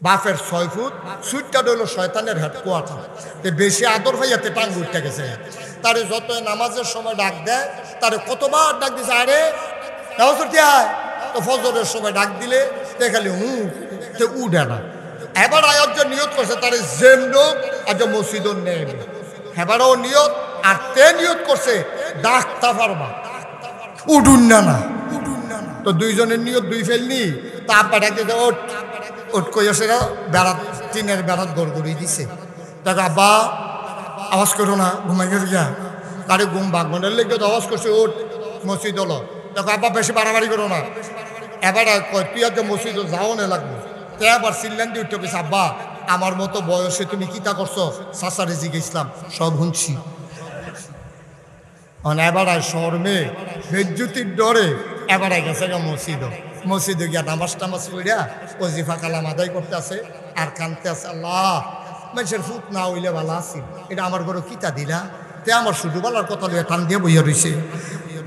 বাপের 6 ফুট সুইটটা হইল শয়তানের হেডকোয়ার্টার। বেশি আদর ভাইয়াতে টাঙ্গ উঠতে গেছে। তারে যত নামাজের সময় ডাক দেয়, তারে কতবার ডাক দিছে, আরে নামাজ পড়তে আয়। তো ফজরের সময় ডাক দিলে খালি তে উঠে না। এবার আয়োজ্য নিয়ত করছে তারে জেম লোক আজ মসজিদ নেবে। এবারও নিয়ত, আর তে নিয়ত করছে ডাকতা পারবা উঠুন না না। তো দুইজনের নিয়ত দুই ফেলনি। তা আব্বা ডাক দিতে ওঠ ওঠ কইছে, বেড়াত টিনের বেড়াত গড়গড়ি দিছে। দেখো আব্বা আওয়াজ করো না, ঘুমাই গেছে গিয়া। তারে ঘুম বাগমনের লেগে তো আওয়াজ করছে ওঠ মসজিদ হলো। দেখো আব্বা বেশি বাড়াবাড়ি করো না। এবার কয় তুই আজ মসজিদ যাও না লাগবে। তো এবার সিল্লান দিয়ে উঠতে গেছে, আব্বা আমার মতো বয়সে তুমি কিতা করছো? সাসারে জিজ্ঞেসলাম, সব শুনছি। এবার শহর মেয়ে বেজ্জুতির ডরে এবার গেছে গা মসজিদে গিয়া নামাজ টামাজ পড়িয়া ওজিফা কালাম আদায় করতে আছে আর কানতে আছে, আল্লাহ মানুষের ফুট না হইলে ভালো আছি, এটা আমার ঘরে কিতা দিলা? তে আমার শুধু বলার কথা লিয়ে টান দিয়ে বইয়া রয়েছে।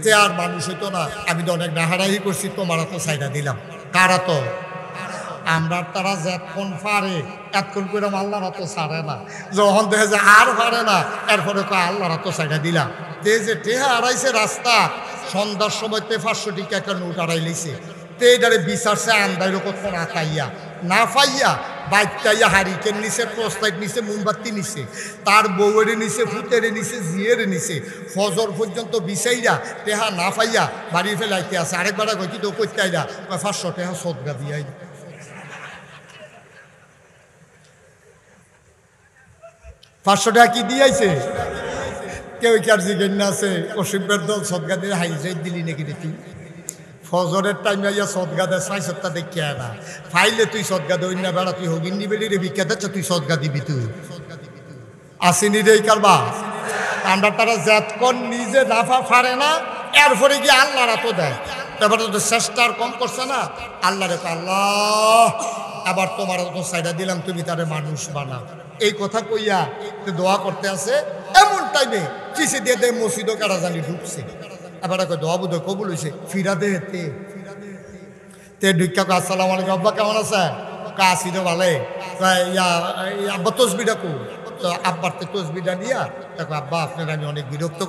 তে আর মানুষ হইতো না, আমি তো অনেক ডাহারাহি করছি, তোমার তো সাইডা দিলাম। কারা তো আমরা তারা যতক্ষণ পারে এতক্ষণ করে আল্লাহরা তো ছাড়ে না। যখন দেখে যে আর পারে না, এরপরে তো আল্লাহরা তো সাইডা দিলাম। তে যে টেহা আড়াইছে রাস্তা, সন্ধ্যার সময় 500 টাকা একটা নোট আড়াই লিছে। তে এটারে বিচারছে আন্দাইরও কতক্ষণ আতাইয়া না পাইয়া বাইকটাইয়া হারিকেন নিছে, টর্চলাইট নিছে, মোমবাতি নিছে, তার বউয়েরে নিছে, ফুতেরে নিছে, জিয়েরে নিছে। ফজর পর্যন্ত বিচাইরা টেহা না পাইয়া বাড়ি ফেলাইতে আছে। আরেকবার কই কি তো করতে আইলা? 500 টাকা সদগা দিয়াই। 500 টাকা কি দিয়েছে? কেউ কি আর জিজ্ঞেস না আছে অসুখের দল সদগা দিয়ে হাইজাই দিলি নাকি রে তুই? ফজরের টাইমে আইয়া সদগা দেয় 6 দেখি না ফাইলে তুই সদগা দই না বেড়া, তুই হগিন নিবি রে ভিক্ষা দিচ্ছ, তুই সদগা দিবি? তুই আসিনি রে কারবা। আমরা তারা যতক্ষণ নিজে নাফা পারে না, এরপরে গিয়ে আল্লাহরা তো দেয়। তারপরে তো চেষ্টা আর কম করছে না। আল্লাহ রে আল্লাহ আবার তোমার তো সাইডা দিলাম, তুমি তারে মানুষ বানাও। এই কথা কইয়া দোয়া করতে আছে। এমন টাইমে চিঠি দিয়ে দেয় মসজিদও কারা জানি ঢুকছে। এবার দোয়া বুধ কবুল হয়েছে, ফিরা দে তে ঢুকা কো আসসালামু আলাইকুম, আব্বা কেমন আছে? কাশি তো ভালে। আব্বা তসবিটা কো। তো আব্বার তো তসবিটা নিয়া দেখো, আব্বা আপনার আমি অনেক বিরক্ত।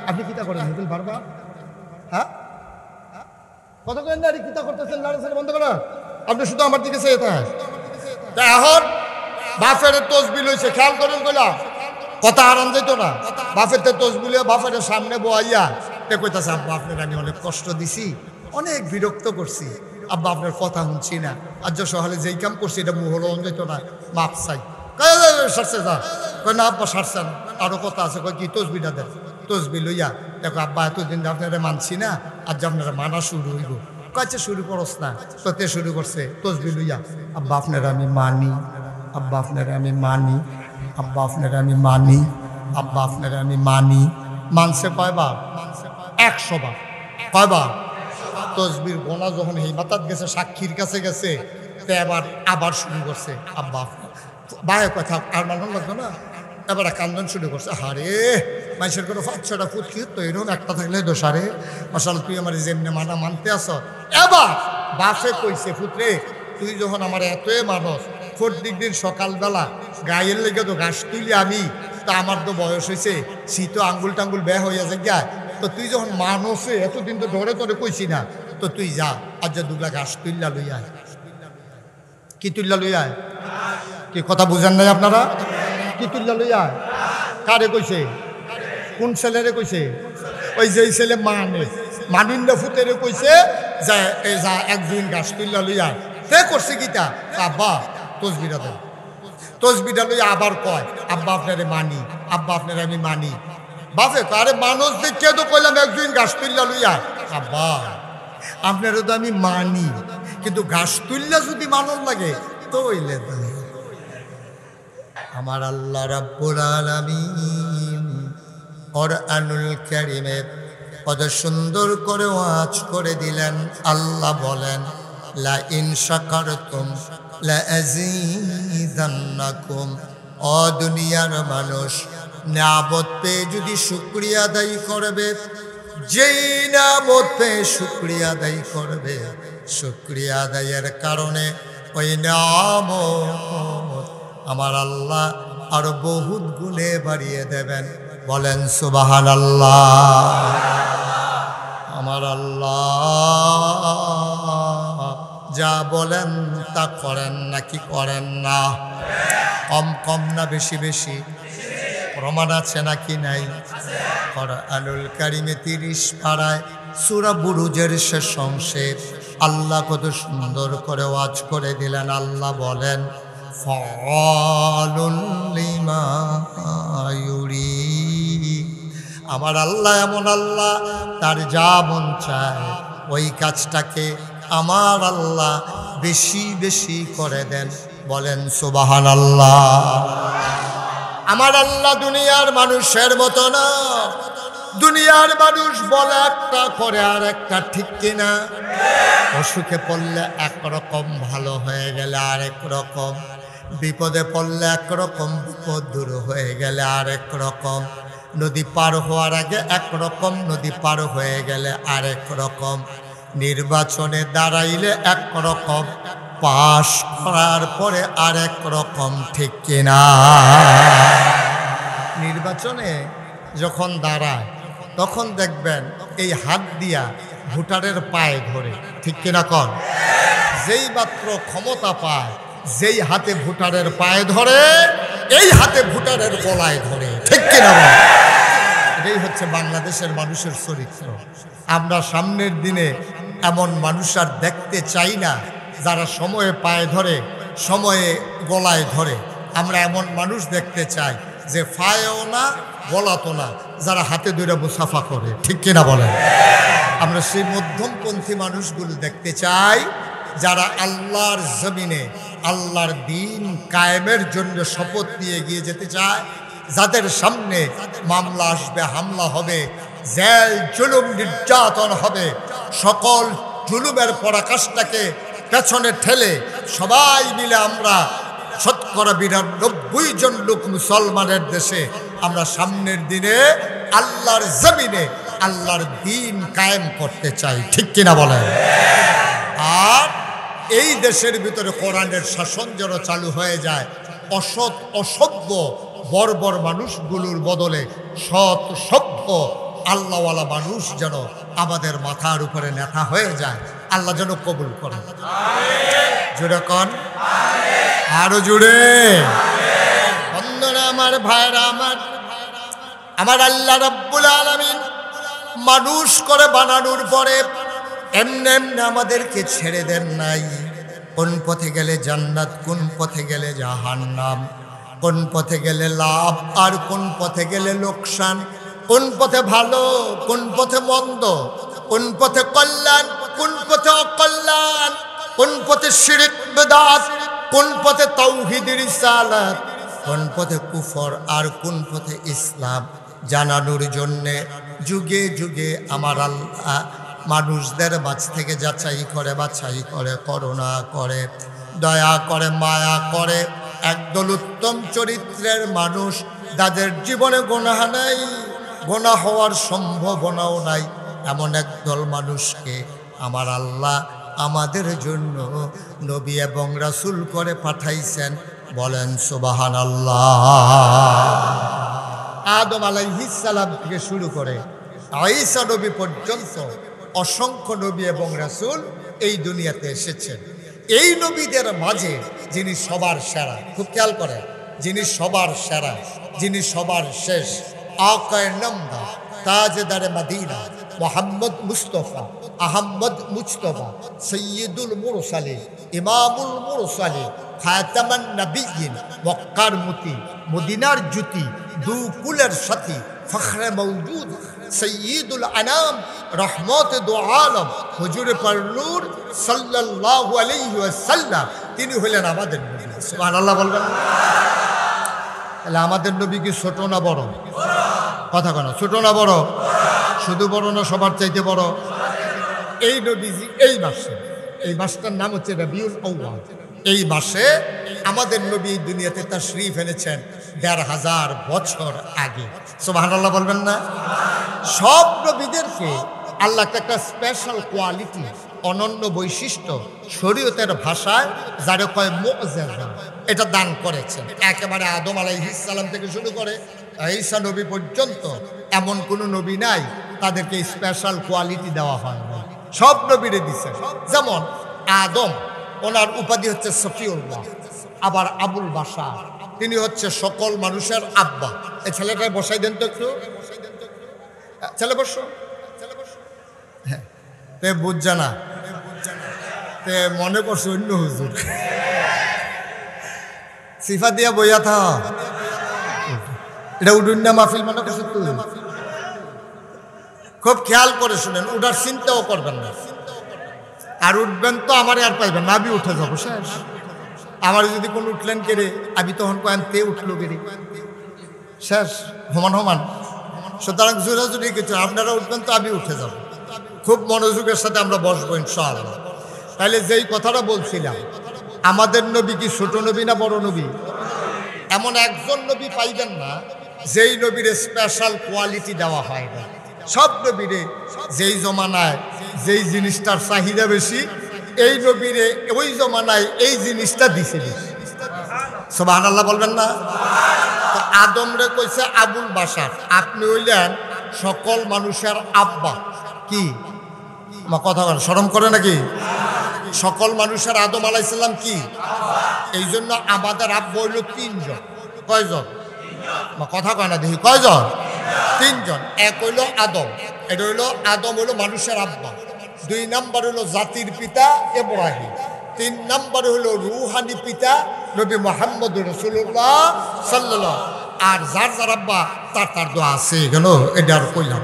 আপনি কিতা করেন হোটেল পারবা? হ্যাঁ কত করেন না কিতা করতেছেন? লাড়াছাড়া বন্ধ করো। আপনি শুধু আমার দিকে চেয়ে থাকেন। এখন বাফের তসবিল হয়েছে, খেয়াল করেন কইলা কথা আরাম যেত না। বাফের তসবিল বাফের সামনে বইয়া এ কইতাছে, আব্বা আপনার আমি অনেক কষ্ট দিছি, অনেক বিরক্ত করছি, আব্বা আপনার কথা শুনছি না। আজ সকালে যেই কাম করছি এটা মুহল যেত না, মাপ চাই। সারছে যা কয় না আব্বা সারছেন, আরো কথা আছে। কয় কি? তসবিটা দেন। তসবি লইয়া দেখো, আব্বা এতদিন আপনারা মানছি না, আজ আপনারা মানা শুরু হইব। কাছে শুরু করস না, তোতে শুরু করছে তসবি লইয়া, আব্বা আপনারা আমি মানি, আব্বা আপনারা আমি মানি, আব্বা আপনারা আমি মানি, আব্বা আপনারা আমি মানি। মানছে কয়বার? 100 বার। কয়বার? তসবির গোনা যখন হিমাতাত গেছে, সাক্ষীর কাছে গেছে, তো এবার আবার শুরু করছে, আব্বা বায়ে কথা আর মানুষ লাগতো না। এবার কান্দন শুরু করছে, হারে মানুষের কোনো 5-6টা ফুট কি তো এরকম একটা থাকলে দোষারে আসলে তুই আমার যেমনি মানা মানতে আস। এবার বাসে কইছে, ফুটরে তুই যখন আমার এতই মানুষ, প্রত্যেক দিন সকালবেলা গায়ের লেগে তো ঘাস তুলি আমি, তা আমার তো বয়স হয়েছে, শীত আঙ্গুল টাঙ্গুল ব্যয় হয়ে যায় গা, তো তুই যখন মানুষে এতদিন তো ধরে ধরে কইছি না, তো তুই যা আজ দুগলা ঘাস তুললা লই আয়। কি তুললা লই আয়? কি কথা বুঝেন নাই আপনারা? কি তুললা লই আয়? কারে কইছে? কোন ছেলেরে কইছে? ওই যেই ছেলে মানিন্দ ফুতেরে কইছে যে এই যা একদিন ঘাস তুললা লই আয়। তে করছে কিতা? আব্বা তসবিটা দেন। তসবিটা লই আবার কয়, আব্বা আপনারে মানি, আব্বা আপনারে আমি মানি। বাপে আরে মানুষ দেখে তো কইলাম একদিন ঘাস তুললা লই আয়। আব্বা আপনারা তো আমি মানি, কিন্তু ঘাস তুললা যদি মানন লাগে তো হইলে আমার আল্লাহ রাব্বুল আলামিন কুরআনুল কারীমে কত সুন্দর করে ওয়াজ করে দিলেন। আল্লাহ বলেন, লা ইন শাকারতুম লা আযীদান্নাকুম। ও দুনিয়ার মানুষ, নিয়ামত পেয়ে যদি শুকরিয়া আদায় করবে, যেই নিয়ামত পেয়ে শুকরিয়া আদায় করবে, শুকরিয়া আদায়ের কারণে ওই নিয়ামত আমার আল্লাহ আরো বহুত গুণে বাড়িয়ে দেবেন। বলেন সুবহানাল্লাহ। আমার আল্লাহ যা বলেন তা করেন নাকি করেন না? কম কম না বেশি বেশি? প্রমাণ আছে নাকি নাই? কুরআনুল কারীমে 30 পারায় সূরা বুরুজের শেষ অংশে আল্লাহ কত সুন্দর করে ওয়াজ করে দিলেন। আল্লাহ বলেন ফাআলুল লিমা ইউরিদ। আমার আল্লাহ এমন আল্লাহ, তার যা মন চায় ওই কাজটাকে আমার আল্লাহ বেশি বেশি করে দেন। বলেন সুবহানাল্লাহ। আমার আল্লাহ দুনিয়ার মানুষের মতো না। দুনিয়ার মানুষ বলে একটা করে আর একটা, ঠিক কিনা? অসুখে পড়লে একরকম, ভালো হয়ে গেলে আরেক রকম, বিপদে পড়লে একরকম, বিপদ দূর হয়ে গেলে আরেক রকম, নদী পার হওয়ার আগে একরকম, নদী পার হয়ে গেলে আরেক রকম, নির্বাচনে দাঁড়াইলে একরকম, পাশ করার পরে আরেক রকম, ঠিক কিনা? নির্বাচনে যখন দাঁড়ায় তখন দেখবেন এই হাত দিয়া ভোটারের পায়ে ধরে, ঠিক কিনা কন? যেই মাত্র ক্ষমতা পায় যেই হাতে ভোটারের পায়ে ধরে এই হাতে ভোটারের গলায় ধরে, ঠিক কিনা? এটাই হচ্ছে বাংলাদেশের মানুষের চরিত্র। আমরা সামনের দিনে এমন মানুষ আর দেখতে চাই না যারা সময়ে পায়ে ধরে, সময়ে গলায় ধরে। আমরা এমন মানুষ দেখতে চাই যে পায়েও না গলাতো না, যারা হাতে ধরে মুসাফা করে, ঠিক কিনা বলেন? আমরা সেই মধ্যমপন্থী মানুষগুলো দেখতে চাই যারা আল্লাহর জমিনে আল্লাহর দ্বীন কায়েমের জন্য শপথ নিয়ে এগিয়ে যেতে চায়, যাদের সামনে মামলা আসবে, হামলা হবে, জেল জুলুম নির্যাতন হবে, সকল জুলুমের পরাকাশটাকে পেছনে ঠেলে সবাই মিলে আমরা ৯২ জন লোক মুসলমানের দেশে আমরা সামনের দিনে আল্লাহর জমিনে আল্লাহর দ্বীন কায়েম করতে চাই, ঠিক কিনা বলেন? আর এই দেশের ভিতরে কোরআনের শাসন যেন চালু হয়ে যায়, অসৎ অসভ্য বর্বর মানুষগুলোর বদলে সৎ সভ্য আল্লাহওয়ালা মানুষ যেন আমাদের মাথার উপরে নেতা হয়ে যায়। আল্লাহ যেন কবুল করেন। জোরে কন, আরো জোরে। বন্ধুরা আমার, ভাইরা আমার, আমার আল্লাহ রাব্বুল আলামিন মানুষ করে বানানোর পরে এমনি এমনি আমাদেরকে ছেড়ে দেন নাই। কোন পথে গেলে জান্নাত, কোন পথে গেলে জাহান্নাম, কোন পথে গেলে লাভ আর কোন পথে গেলে লোকসান, কোন পথে ভালো কোন পথে মন্দ, কোন পথে কল্যাণ কোন পথে অকল্যাণ, কোন পথে শিরক বিদআত, কোন পথে তাওহীদ রিসালাত, কোন পথে কুফর আর কোন পথে ইসলাম জানানোর জন্যে যুগে যুগে আমার আল্লাহ মানুষদের মাঝ থেকে যাচাই করে, বাছাই করে, করুণা করে, দয়া করে, মায়া করে একদল উত্তম চরিত্রের মানুষ, যাদের জীবনে গুনাহ নাই, গুনাহ হওয়ার সম্ভাবনাও নাই, এমন একদল মানুষকে আমার আল্লাহ আমাদের জন্য নবী এবং রাসূল করে পাঠাইছেন। বলেন সুবহানাল্লাহ। আদম আলাইহিস সালাম থেকে শুরু করে ঈসা নবী পর্যন্ত অসংখ্য নবী এবং রাসূল এই দুনিয়াতে এসেছেন। এই নবীদের মাঝে যিনি সবার সেরা, খুব খেয়াল করেন, যিনি সবার সেরা, যিনি সবার শেষ, আকায়ে নামদা, তাজদারে মদিনা, মোহাম্মদ মুস্তফা, আহমদ মুজতবা, সৈয়দুল মুরসালিন, ইমামুল মুরসালিন, খাতামান নবিয়্যিন, মক্কার মতি, মদিনার জ্যোতি, দু কুলের সাথী, ফখরে মওজুদ, সৈয়দুল আনাম, রহমত দু আলম, হুজুরে পারনূর সাল্লাল্লাহু আলাইহি ওয়াসাল্লাম, তিনি হলেন আমাদের নবী। সুবহানাল্লাহ বলবেন। তাহলে আমাদের নবী কি ছোট না বড়? কথা কেন, ছোট না বড়? শুধু বড় না সবার চাইতে বড়? এই নবীজি এই মাসে, এই মাসটার নাম হচ্ছে রবিউল আউয়াল, এই মাসে আমাদের নবী দুনিয়াতে তাশরীফ এনেছেন ১৫০০ বছর আগে। সুবহানাল্লাহ বলবেন না? সব নবীদেরকে আল্লাহ একটা স্পেশাল কোয়ালিটি অনন্য বৈশিষ্ট্য শরীয়তের ভাষায় যারা কয় মুআজিজা, এটা দান করেছেন। একেবারে আদম আলাইহিস সালাম থেকে শুরু করে ঈসা নবী পর্যন্ত এমন কোনো নবী নাই তাদেরকে স্পেশাল কোয়ালিটি দেওয়া হয় না, সব নবীরে দিছে। যেমন আদম, ওনার উপাধি হচ্ছে সফিউল্লাহ। আবার আবুল বাশার, তিনি হচ্ছে সকল মানুষের আব্বা। এই ছেলেটাকে বসাই দেন তো একটু, ছেলে বসো। হ্যাঁ, তে বুঝছে না, তে মনে করছে অন্য হুজুর, সিফা দিয়া বইয়া থা, এটা উডুন না মাহফিল মনে করছে তুই। খুব খেয়াল করে শুনেন, উঠার চিন্তাও করবেন না। আর উঠবেন তো আমার আর পাইবেন না, আমি উঠে যাবো শেষ। আমার যদি কোন উঠলেন কেড়ে, আমি তখন কয়েন তে উঠলো কেড়ে, শেষ, সমান সমান। সুতরাং জোরাজুরি কিছু, আপনারা উঠবেন তো আমি উঠে যাব। খুব মনোযোগের সাথে আমরা বসবো ইনশাআল্লাহ। তাহলে যেই কথাটা বলছিলাম, আমাদের নবী কি ছোট নবী না বড় নবী? এমন একজন নবী পাইবেন না যেই নবীর স্পেশাল কোয়ালিটি দেওয়া হয় না। সব নবীরে যেই জমানায় যেই জিনিসটার চাহিদা বেশি, এই নবীরে ওই জমানায় এই জিনিসটা দিছে বেশি। সুবহানাল্লাহ বলবেন না? তো আদম রে কইছে আবুল বাশার, আপনি হইলেন সকল মানুষের আব্বা। কি কথা বলেন, শরম করে নাকি? সকল মানুষের আদম আলাইহিস সালাম কি? এই জন্য আমাদের আব্বা হইল তিনজন। কয়জন? কথা কয় না দেখি, কয়জন? তিনজন। এক হইল আদম, এটা হইল আদম হইল মানুষের আব্বা। 2 নাম্বার হইল জাতির পিতা ইব্রাহিম। 3 নাম্বার হইল রুহানি পিতা নবী মুহাম্মদ রাসূলুল্লাহ সাল্লাল্লাহু। আর যার যার আব্বা তার দোয়া আছে কেন, এটা আর কইলাম।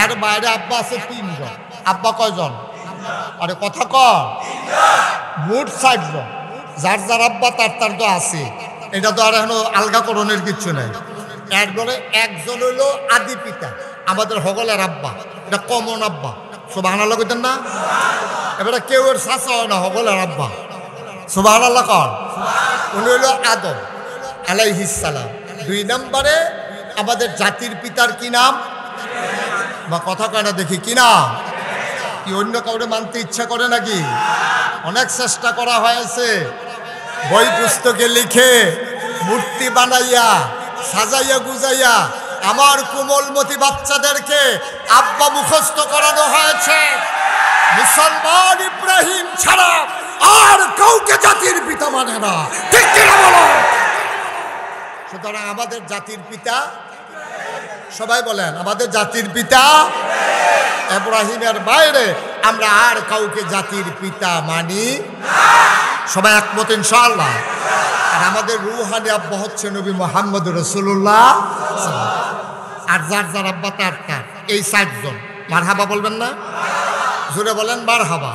এর বাইরে আব্বা আছে 3 জন। আব্বা কয়জন? আরে কথা কর, মোট 60 জন। যার যার আব্বা তার দোয়া আছে, এটা তো আর এখন আলগাকরণের কিচ্ছু নাই। এরপরে একজন হইল আদি পিতা, আমাদের সকলের আব্বা, এটা কমন আব্বা। সুবহানাল্লাহ কইতেন না? এবারে কেউ এর চাচা হয় না, সকলের আব্বা। সুবহানাল্লাহ কর। উনি হইল আদম আলাইহিস সালাম। 2 নম্বরে আমাদের জাতির পিতার কি নাম? বা কথা কয় না দেখি, কি নাম? কি অন্য কাউরে মানতে ইচ্ছা করে নাকি? অনেক চেষ্টা করা হয়েছে, বই পুস্তকে লিখে, মূর্তি বানাইয়া, সাজাইয়া গুজাইয়া আমার কোমলমতি বাচ্চাদেরকে আব্বা মুখস্থ করানো হয়েছে। মুসলমান ইব্রাহিম ছাড়া আর কাউকে জাতির পিতা মানে না, ঠিক কিনা বলো? সুতরাং আমাদের জাতির পিতা, সবাই বলেন আমাদের জাতির পিতা ইব্রাহিমের বাইরে আমরা আর কাউকে জাতির পিতা মানি না। সবাই একমত ইনশাআল্লাহ। আর আমাদের রুহানি আব্বা হচ্ছে নবী মুহাম্মদ রাসূলুল্লাহ। আর যার যার আব্বা তার এই 60 জন। মারহাবা বলবেন না? জোরে বলেন মারহাবা।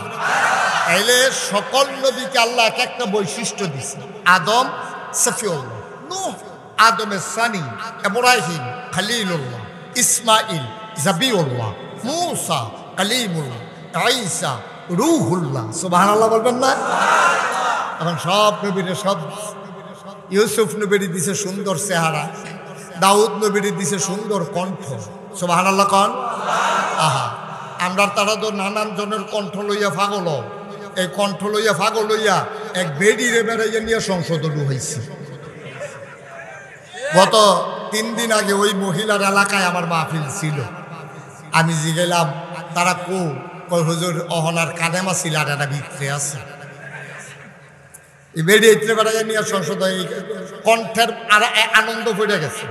তাইলে সকল নবীকে আল্লাহ এক একটা বৈশিষ্ট্য দিছে। আদম সফিউল্লাহ, নূহ আদমের সানি, ইব্রাহিম খলিলুল্লাহ, ইসমাইল জাবিউল্লাহ, মূসা কালিমুল্লাহ, ঈসা রূহুল্লাহ। সুবহানাল্লাহ বলবেন না? এখন সব নবীরে, সব ইউসুফ নবীরে দিছে সুন্দর চেহারা, দাউদ নবীরে দিছে সুন্দর কণ্ঠ। সুবহানাল্লাহ কন। আহা, আমরা তারা তো নানান জনের কণ্ঠ লইয়া পাগল। এই কণ্ঠ লইয়া পাগল লইয়া এক বেডিরে বেড়াইয়া নিয়ে সংশোধন হয়েছে। গত 3 দিন আগে ওই মহিলার এলাকায় আমার মাহফিল ছিল। আমি জিগেলাম তারা কই হুজুর অহনার কাদেমা ছিল আর একটা ভিতরে আছে। এই বেড়ে ইতরে বেড়াইয়া নিয়ে সংশোধন, কণ্ঠের আর আনন্দ পড়ে গেছে।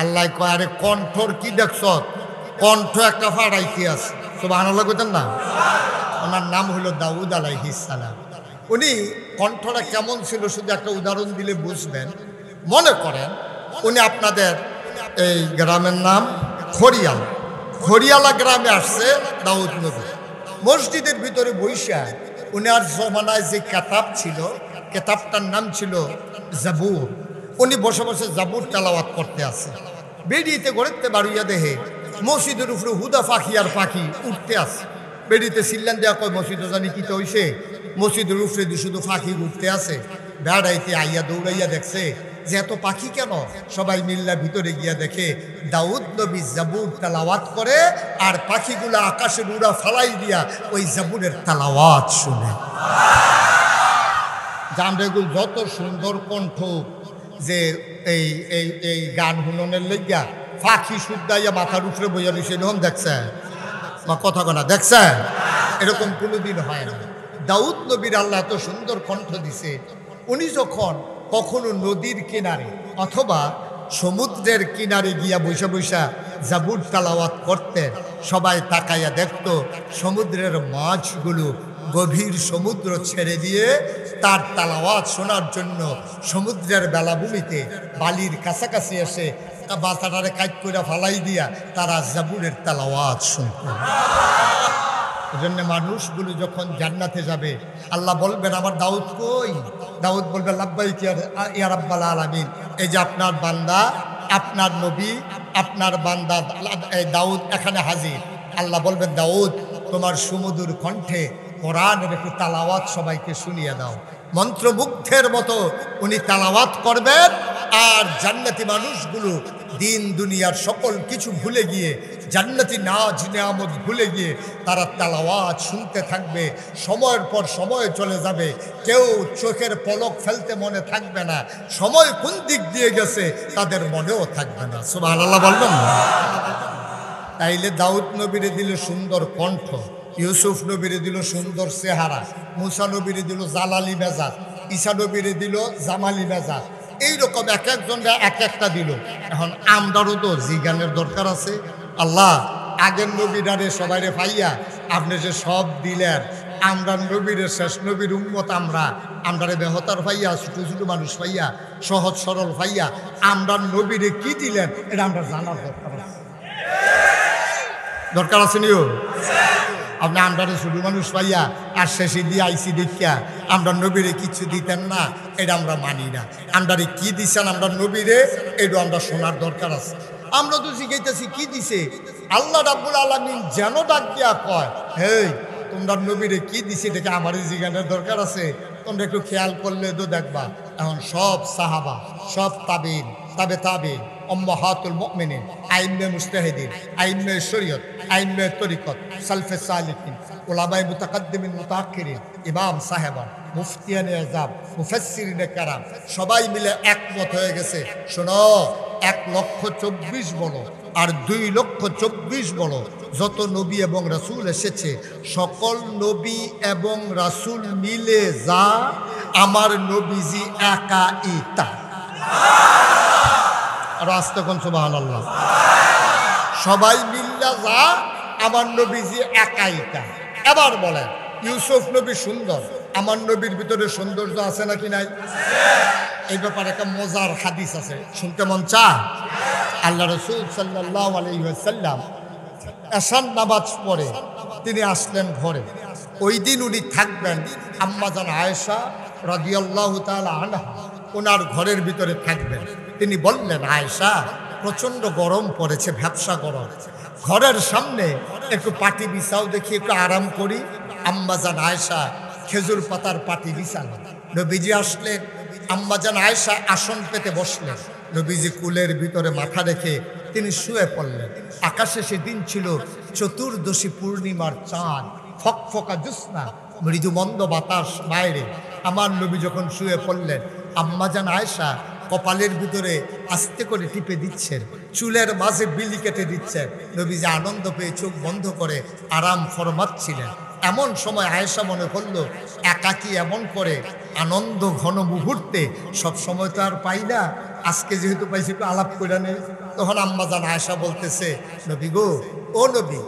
আল্লাহ কয়, আরে কণ্ঠর কি দেখছ? কণ্ঠ একটা ফাড়াইতে আছে। সুবহানাল্লাহ কইতেন না? ওনার নাম হলো দাউদ আলাইহিস সালাম। উনি কণ্ঠটা কেমন ছিল শুধু একটা উদাহরণ দিলে বুঝবেন। মনে করেন উনি আপনাদের এই গ্রামের নাম খড়িয়াল, খড়িয়ালা গ্রামে আসছে দাউদ নবী। মসজিদের ভিতরে বৈশা উনার জমানায় যে কেতাব ছিল, কেতাবটার নাম ছিল জাবুর। উনি বসে বসে জাবুর তেলাওয়াত করতে আছে। বেরিয়েতে গড়েতে বাড়িয়া দেহে মসজিদের উপরে হুদা পাখি আর পাখি উঠতে আছে। বেরিয়েতে সিল্লান দেওয়া কয় মসজিদে জানি কি তো হইছে, মসজিদের উপরে দিয়ে শুধু পাখি উঠতে আছে। বেড়াইতে আইয়া দৌড়াইয়া দেখছে যে এত পাখি কেন? সবাই মিল্লা ভিতরে গিয়া দেখে দাউদ নবী জাবুর তেলাওয়াত করে, আর পাখিগুলো আকাশের উড়া ফালাই দিয়া ওই জাবুরের তেলাওয়াত শুনে। জানরেগুল যত সুন্দর কণ্ঠ, যে এই এই এই গান হুননের লেগিয়া পাখি শুদ্ধাইয়া মাথার উপরে বইয়া দিছে, এরকম দেখছে বা কথা কনা দেখছে? এরকম কোনোদিন হয় না। দাউদ নবীর আল্লাহ এত সুন্দর কণ্ঠ দিছে, উনি যখন কখনো নদীর কিনারে অথবা সমুদ্রের কিনারে গিয়া বৈশা বৈশা জাবুর তালাওয়াত করতেন, সবাই তাকাইয়া দেখত সমুদ্রের মাছগুলো গভীর সমুদ্র ছেড়ে দিয়ে তার তালাওয়াত শোনার জন্য সমুদ্রের বেলাভূমিতে বালির কাছাকাছি এসে বাতাটারে কাজ করে ফালাই দিয়া তারা জাবুরের তালাওয়াত শুনত। এজন্য মানুষগুলো যখন জান্নাতে যাবে আল্লাহ বলবেন আমার দাউদ কই? দাউদ বলবে লাব্বাইক ইয়া রাব্বাল আলামিন, এই যে আপনার বান্দা, আপনার নবী, আপনার বান্দা দাউদ এখানে হাজির। আল্লাহ বলবেন দাউদ তোমার সুমধুর কণ্ঠে কোরআনের একটু তালাওয়াত সবাইকে শুনিয়ে দাও। মন্ত্রমুগ্ধের মতো উনি তালাওয়াত করবেন, আর জান্নাতি মানুষগুলো দিন দুনিয়ার সকল কিছু ভুলে গিয়ে, জান্নাতি নাজ নিয়ামত ভুলে গিয়ে তারা তালাওয়াত শুনতে থাকবে। সময়ের পর সময় চলে যাবে, কেউ চোখের পলক ফেলতে মনে থাকবে না, সময় কোন দিক দিয়ে গেছে তাদের মনেও থাকবে না। সুবহানাল্লাহ বলবেন না? তাইলে দাউদ নবীরে দিল সুন্দর কণ্ঠ, ইউসুফ নবীরে দিল সুন্দর চেহারা, মুসা নবীরে দিল জালালি মেজাজ, ঈসা নবীরে দিল জামালি মেজাজ, এইরকম এক একজনরা এক একটা দিল। এখন আমরারও তো জিজ্ঞানের দরকার আছে। আল্লাহ আগের নবীরারে সবাইরে পাইয়া আপনি যে সব দিলেন, আমরা নবীরে শেষ নবীর উম্মত, আমরারে বেহতার পাইয়া, ছোটো ছোটো মানুষ পাইয়া, সহজ সরল পাইয়া আমরা নবীরে কি দিলেন এটা আমরা জানার দরকার আছে। দরকার আছে নিও? আপনি আমরা ছোট মানুষ পাইয়া আর শেষে দিয়ে আইসি দেখিয়া আমরা নবীরে কিছু দিতেন না, এটা আমরা মানি না। আমরারে কি দিচ্ছেন আমরা নবীরে, এটা আমরা শোনার দরকার আছে। আমরা তো শিখাইতেছি কি দিছে, আল্লাহ রাব্বুল আলামিন যেন ডাক দিয়া কয়, হেই তোমরা নবীরে কি দিছে দেখে আমারই জিজ্ঞানের দরকার আছে। তোমরা একটু খেয়াল করলে তো দেখবা এখন সব সাহাবা, সব তাবিন, তাবিন, উম্মাহাতুল মুমিনিন, আইম্মে মুজতাহিদিন, আইম্মে শরীয়ত, আইম্মে তরিকত, সালফে সালিকিন, উলামায়ে মুতাকাদ্দিমিন মুতাআখিরিন, ইমাম সাহেবান, মুফতিয়ানে আযম, মুফাসসিরিনে কেরাম সবাই মিলে একমত হয়ে গেছে, শোনো 1,24,000 বলো আর 2,24,000 বলো, যত নবী এবং রাসূল এসেছে সকল নবী এবং রাসূল মিলে যা আমার নবীজি একাই তা। আর আস্তে কোন সুবহানাল্লাহ। সবাই মিল্লা যা আমার নবীজি একাই তা। এবার বলেন ইউসুফ নবী সুন্দর, আমার নবীর ভিতরে সৌন্দর্য আছে নাকি নাই? এই ব্যাপারে একটা মজার হাদিস আছে, শুনতে মন চায়? আল্লাহ রাসূল সাল্লাল্লাহু আলাইহি ওয়াসাল্লাম এশার নামাজ পড়ে তিনি আসলেন ঘরে। ওই দিন উনি থাকবেন আম্মাজান আয়েশা রাদিয়াল্লাহু তাআলা আনহা, ওনার ঘরের ভিতরে থাকবেন। তিনি বললেন, আয়েশা প্রচণ্ড গরম পড়েছে, ভ্যাপসা গরম, ঘরের সামনে একটু পাটি বিছাও, দেখি একটু আরাম করি। আম্মাজান আয়েশা খেজুর পাতার পাটি বিছালেন। নবীজি আসলেন, আম্মাজান আয়েশা আসন পেতে বসলেন। নবীজি কুলের ভিতরে মাথা রেখে তিনি শুয়ে পড়লেন। আকাশে সেদিন ছিল চতুর্দশী পূর্ণিমার চাঁদ, ফকফকা জ্যোৎস্না, মৃদু মন্দ বাতাস বাইরে। আমার নবী যখন শুয়ে পড়লেন, আম্মাজান আয়েশা কপালের ভিতরে আস্তে করে টিপে দিচ্ছেন, চুলের মাঝে বিলি কেটে দিচ্ছেন। নবীজি আনন্দ পেয়ে চোখ বন্ধ করে আরাম ফরমাচ্ছিলেন। এমন সময় আয়েশা মনে করলো একাকী এমন করে আনন্দ ঘন মুহূর্তে সব সময় তো আর পাই না, আজকে যেহেতু পাইছি একটু আলাপ করে নেই। তখন আম্মাজান আয়েশা বলতেছে, নবী গো, ও নবী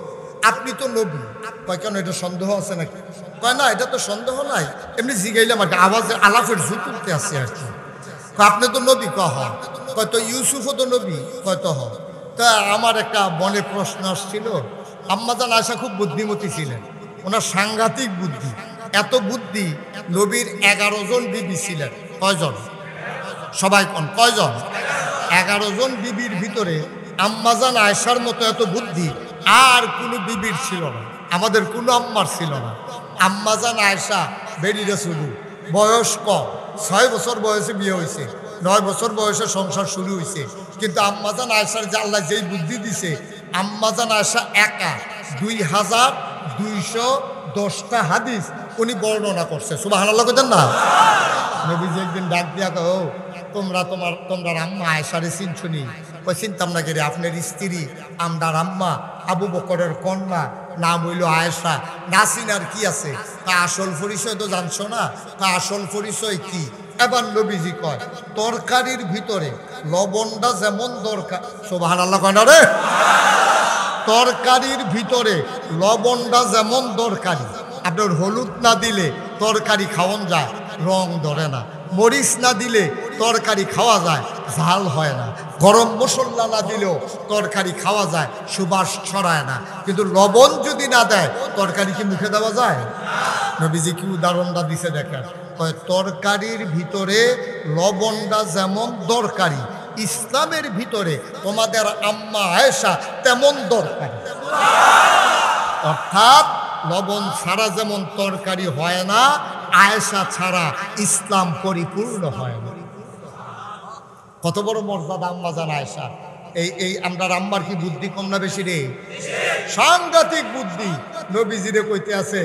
আপনি তো নবী। কয় কেন, এটা সন্দেহ আছে নাকি? কয় না, এটা তো সন্দেহ নাই, এমনি জিগাইলাম আর কি, আওয়াজের আলাপের ঝুঁক উঠতে আসছে আর কি। আপনি তো নবী? কহ। কয় তো ইউসুফও তো নবী? কয় তো হ। তা আমার একটা মনে প্রশ্ন আসছিল, আম্মাজান আয়েশা খুব বুদ্ধিমতী ছিলেন, ওনার সাংঘাতিক বুদ্ধি। এত বুদ্ধি, নবীর 11 জন বিবি ছিলেন। কয়জন? সবাই কোন কয়জন? 11 জন বিবির ভিতরে আম্মাজান আয়েশার মতো এত বুদ্ধি আর কোনো বিবির ছিল না, আমাদের কোনো আম্মার ছিল না। আম্মাজান আয়েশা বেরিয়ে শুরু, বয়স কম, 6 বছর বয়সে বিয়ে হয়েছে। 9 বছর বয়সে সংসার শুরু হয়েছে, কিন্তু আম্মাজান আয়েশার যে আল্লাহ যেই বুদ্ধি দিছে, আম্মাজান আয়েশা একা 2210টা হাদিস উনি বর্ণনা করছে। সুবহানাল্লাহ কইতেন না? নবীজি একদিন ডাক দিয়া কও, তোমরা আম্মা আয়েশারে চিনছুনি? ওই চিনতাম না কে রে, আপনার স্ত্রী আমরার আম্মা আবু বকরের কন্যা, নাম হইল আয়েশা, নাসিনার কি আছে? তা আসল পরিচয় তো জানছো না? তা আসল পরিচয় কি? এবার নবীজি কয়, তরকারির ভিতরে লবণটা যেমন দরকার, সুবহানাল্লাহ কয় না রে, তরকারির ভিতরে লবণটা যেমন দরকারি, আপনার হলুদ না দিলে তরকারি খাওয়ান যায়, রং ধরে না। মরিচ না দিলে তরকারি খাওয়া যায়, ঝাল হয় না। গরম মশলা না দিলেও তরকারি খাওয়া যায়, সুবাস ছড়ায় না। কিন্তু লবণ যদি না দেয় তরকারি কি মুখে দেওয়া যায়? নবীজি কি উদাহরণটা দিছে দেখেন, তরকারির ভিতরে লবণটা যেমন দরকারি, ইসলামের ভিতরে তোমাদের আম্মা আয়েশা তেমন দরকারি। অর্থাৎ লবণ ছাড়া যেমন তরকারি হয় না, আয়েশা ছাড়া ইসলাম পরিপূর্ণ হয় না। কত বড় মর্যাদা আম্মাজান আয়েশা। এই আমরা আম্মার কি বুদ্ধি কম না বেশি রে? সাংঘাতিক বুদ্ধি। নবীজিরে কইতে আছে,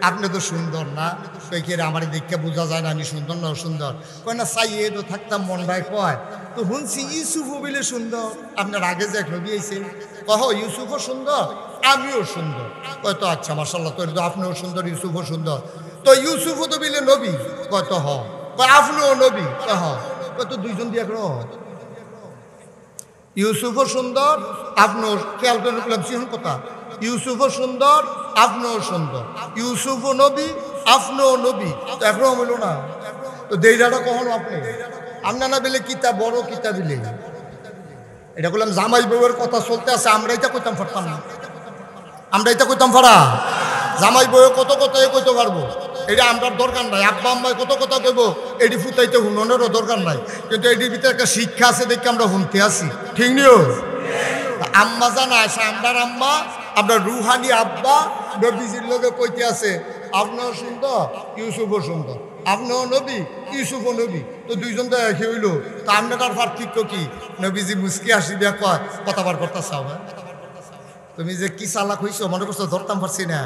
আপনি তো সুন্দর না, কই কে আমার দেখে বোঝা যায় না আমি সুন্দর না অসুন্দর? কয় না, চাইয়ে তো থাকতাম মনটায় কয় তো শুনছি ইউসুফও বলে সুন্দর। আপনার আগে যে এক নবী আইছে, কহ ইউসুফও সুন্দর, আমিও সুন্দর। কয় তো আচ্ছা মাশাআল্লাহ, তো আপনিও সুন্দর, ইউসুফও সুন্দর। তো ইউসুফও তো বিলে নবী? কয় তো হ। কয় আপনিও নবী? কয় হ। কয় তো দুইজন দিয়ে এক ইউসুফও সুন্দর, আপনিও, খেয়াল করে রাখলাম সিহন কথা, ইউসুফও সুন্দর, আপনিও সুন্দর, ইউসুফও নবী, আপনিও নবী, তো একরকম হইল না? তো দেইরাটা কখনো আপনি না বেলে কিতাব বড় কিতাব বিলে, এটা বললাম জামাই বউয়ের কথা চলতে আছে, আমরা এটা কইতাম পারতাম না, আমরা এটা কইতাম পারা? জামাই বউয়ে কত কথা কইতে পারবো, এটা আমরা দরকার নাই। আব্বা আম্মায় কত কথা কইব, এটি ফুটাইতে হুননেরও দরকার নাই, কিন্তু এটির ভিতরে একটা শিক্ষা আছে দেখে আমরা শুনতে আসি, ঠিক নিও? আম্মা জানা আসে, আমরার আম্মা, আপনার রুহানি আব্বা নবীজির লোকে কইতে আছে, আপনিও সুন্দর, ইউসুফও সুন্দর, আপনিও নবী, ইউসুফও নবী, তো দুইজন তো একই হইল। তা আপনার পার্থক্য কি? নবীজি মুস্কি হাসি দিয়া কয়, কথা বার করতে চাও? তুমি যে কি চালাক হইছো মনে করছো, ধরতাম পারছি না।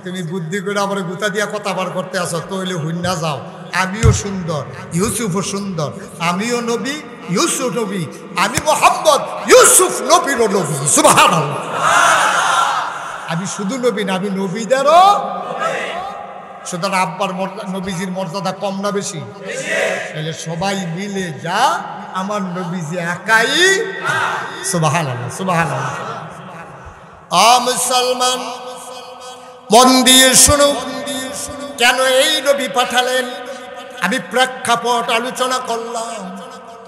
তুমি বুদ্ধি করে আমার গুতা দিয়া কথা বার করতে আসো, তইলে হুন্না যাও। আমিও সুন্দর, ইউসুফও সুন্দর, আমিও নবী, ইউসুফ নবী, আমি মুহাম্মদ, ইউসুফ নবীরও নবী। সুবহানাল্লাহ। আমি শুধু নবী না, আমি নবীদেরও। সুতরাং আব্বার নবীজির মর্যাদা কম না বেশি? তাহলে সবাই মিলে যা, আমার নবীজি একাই। সুবহানাল্লাহ, সুবহানাল্লাহ। মুসলমান মন দিয়ে শুনো, কেন এই নবী পাঠালেন? আমি প্রেক্ষাপট আলোচনা করলাম,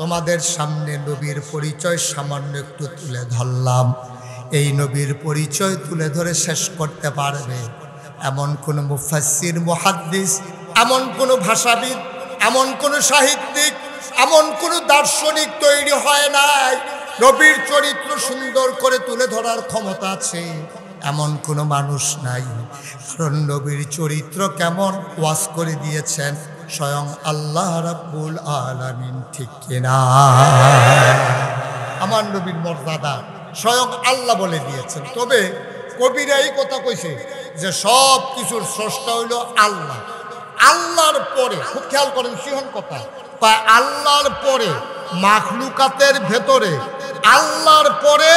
তোমাদের সামনে নবীর পরিচয় সামান্য একটু তুলে ধরলাম। এই নবীর পরিচয় তুলে ধরে শেষ করতে পারবে এমন কোন মুফাসসির, মুহাদ্দিস, এমন কোন ভাষাবিদ, এমন কোন সাহিত্যিক, এমন কোন দার্শনিক তৈরি হয় নাই নবীর চরিত্র সুন্দর করে তুলে ধরার ক্ষমতা আছে এমন কোনো মানুষ নাই। কারণ নবীর চরিত্র কেমন ওয়াজ করে দিয়েছেন স্বয়ং আল্লাহ রাব্বুল আলামিন, ঠিক কিনা? আমার নবীর মর্যাদা স্বয়ং আল্লাহ বলে দিয়েছেন। তবে কবিরা এই কথা কইছে যে সব কিছুর স্রষ্টা হইল আল্লাহ। আল্লাহর পরে, খুব খেয়াল করেন সিহন কথা, আল্লাহর পরে মাখলুকাতের ভেতরে, আল্লাহর পরে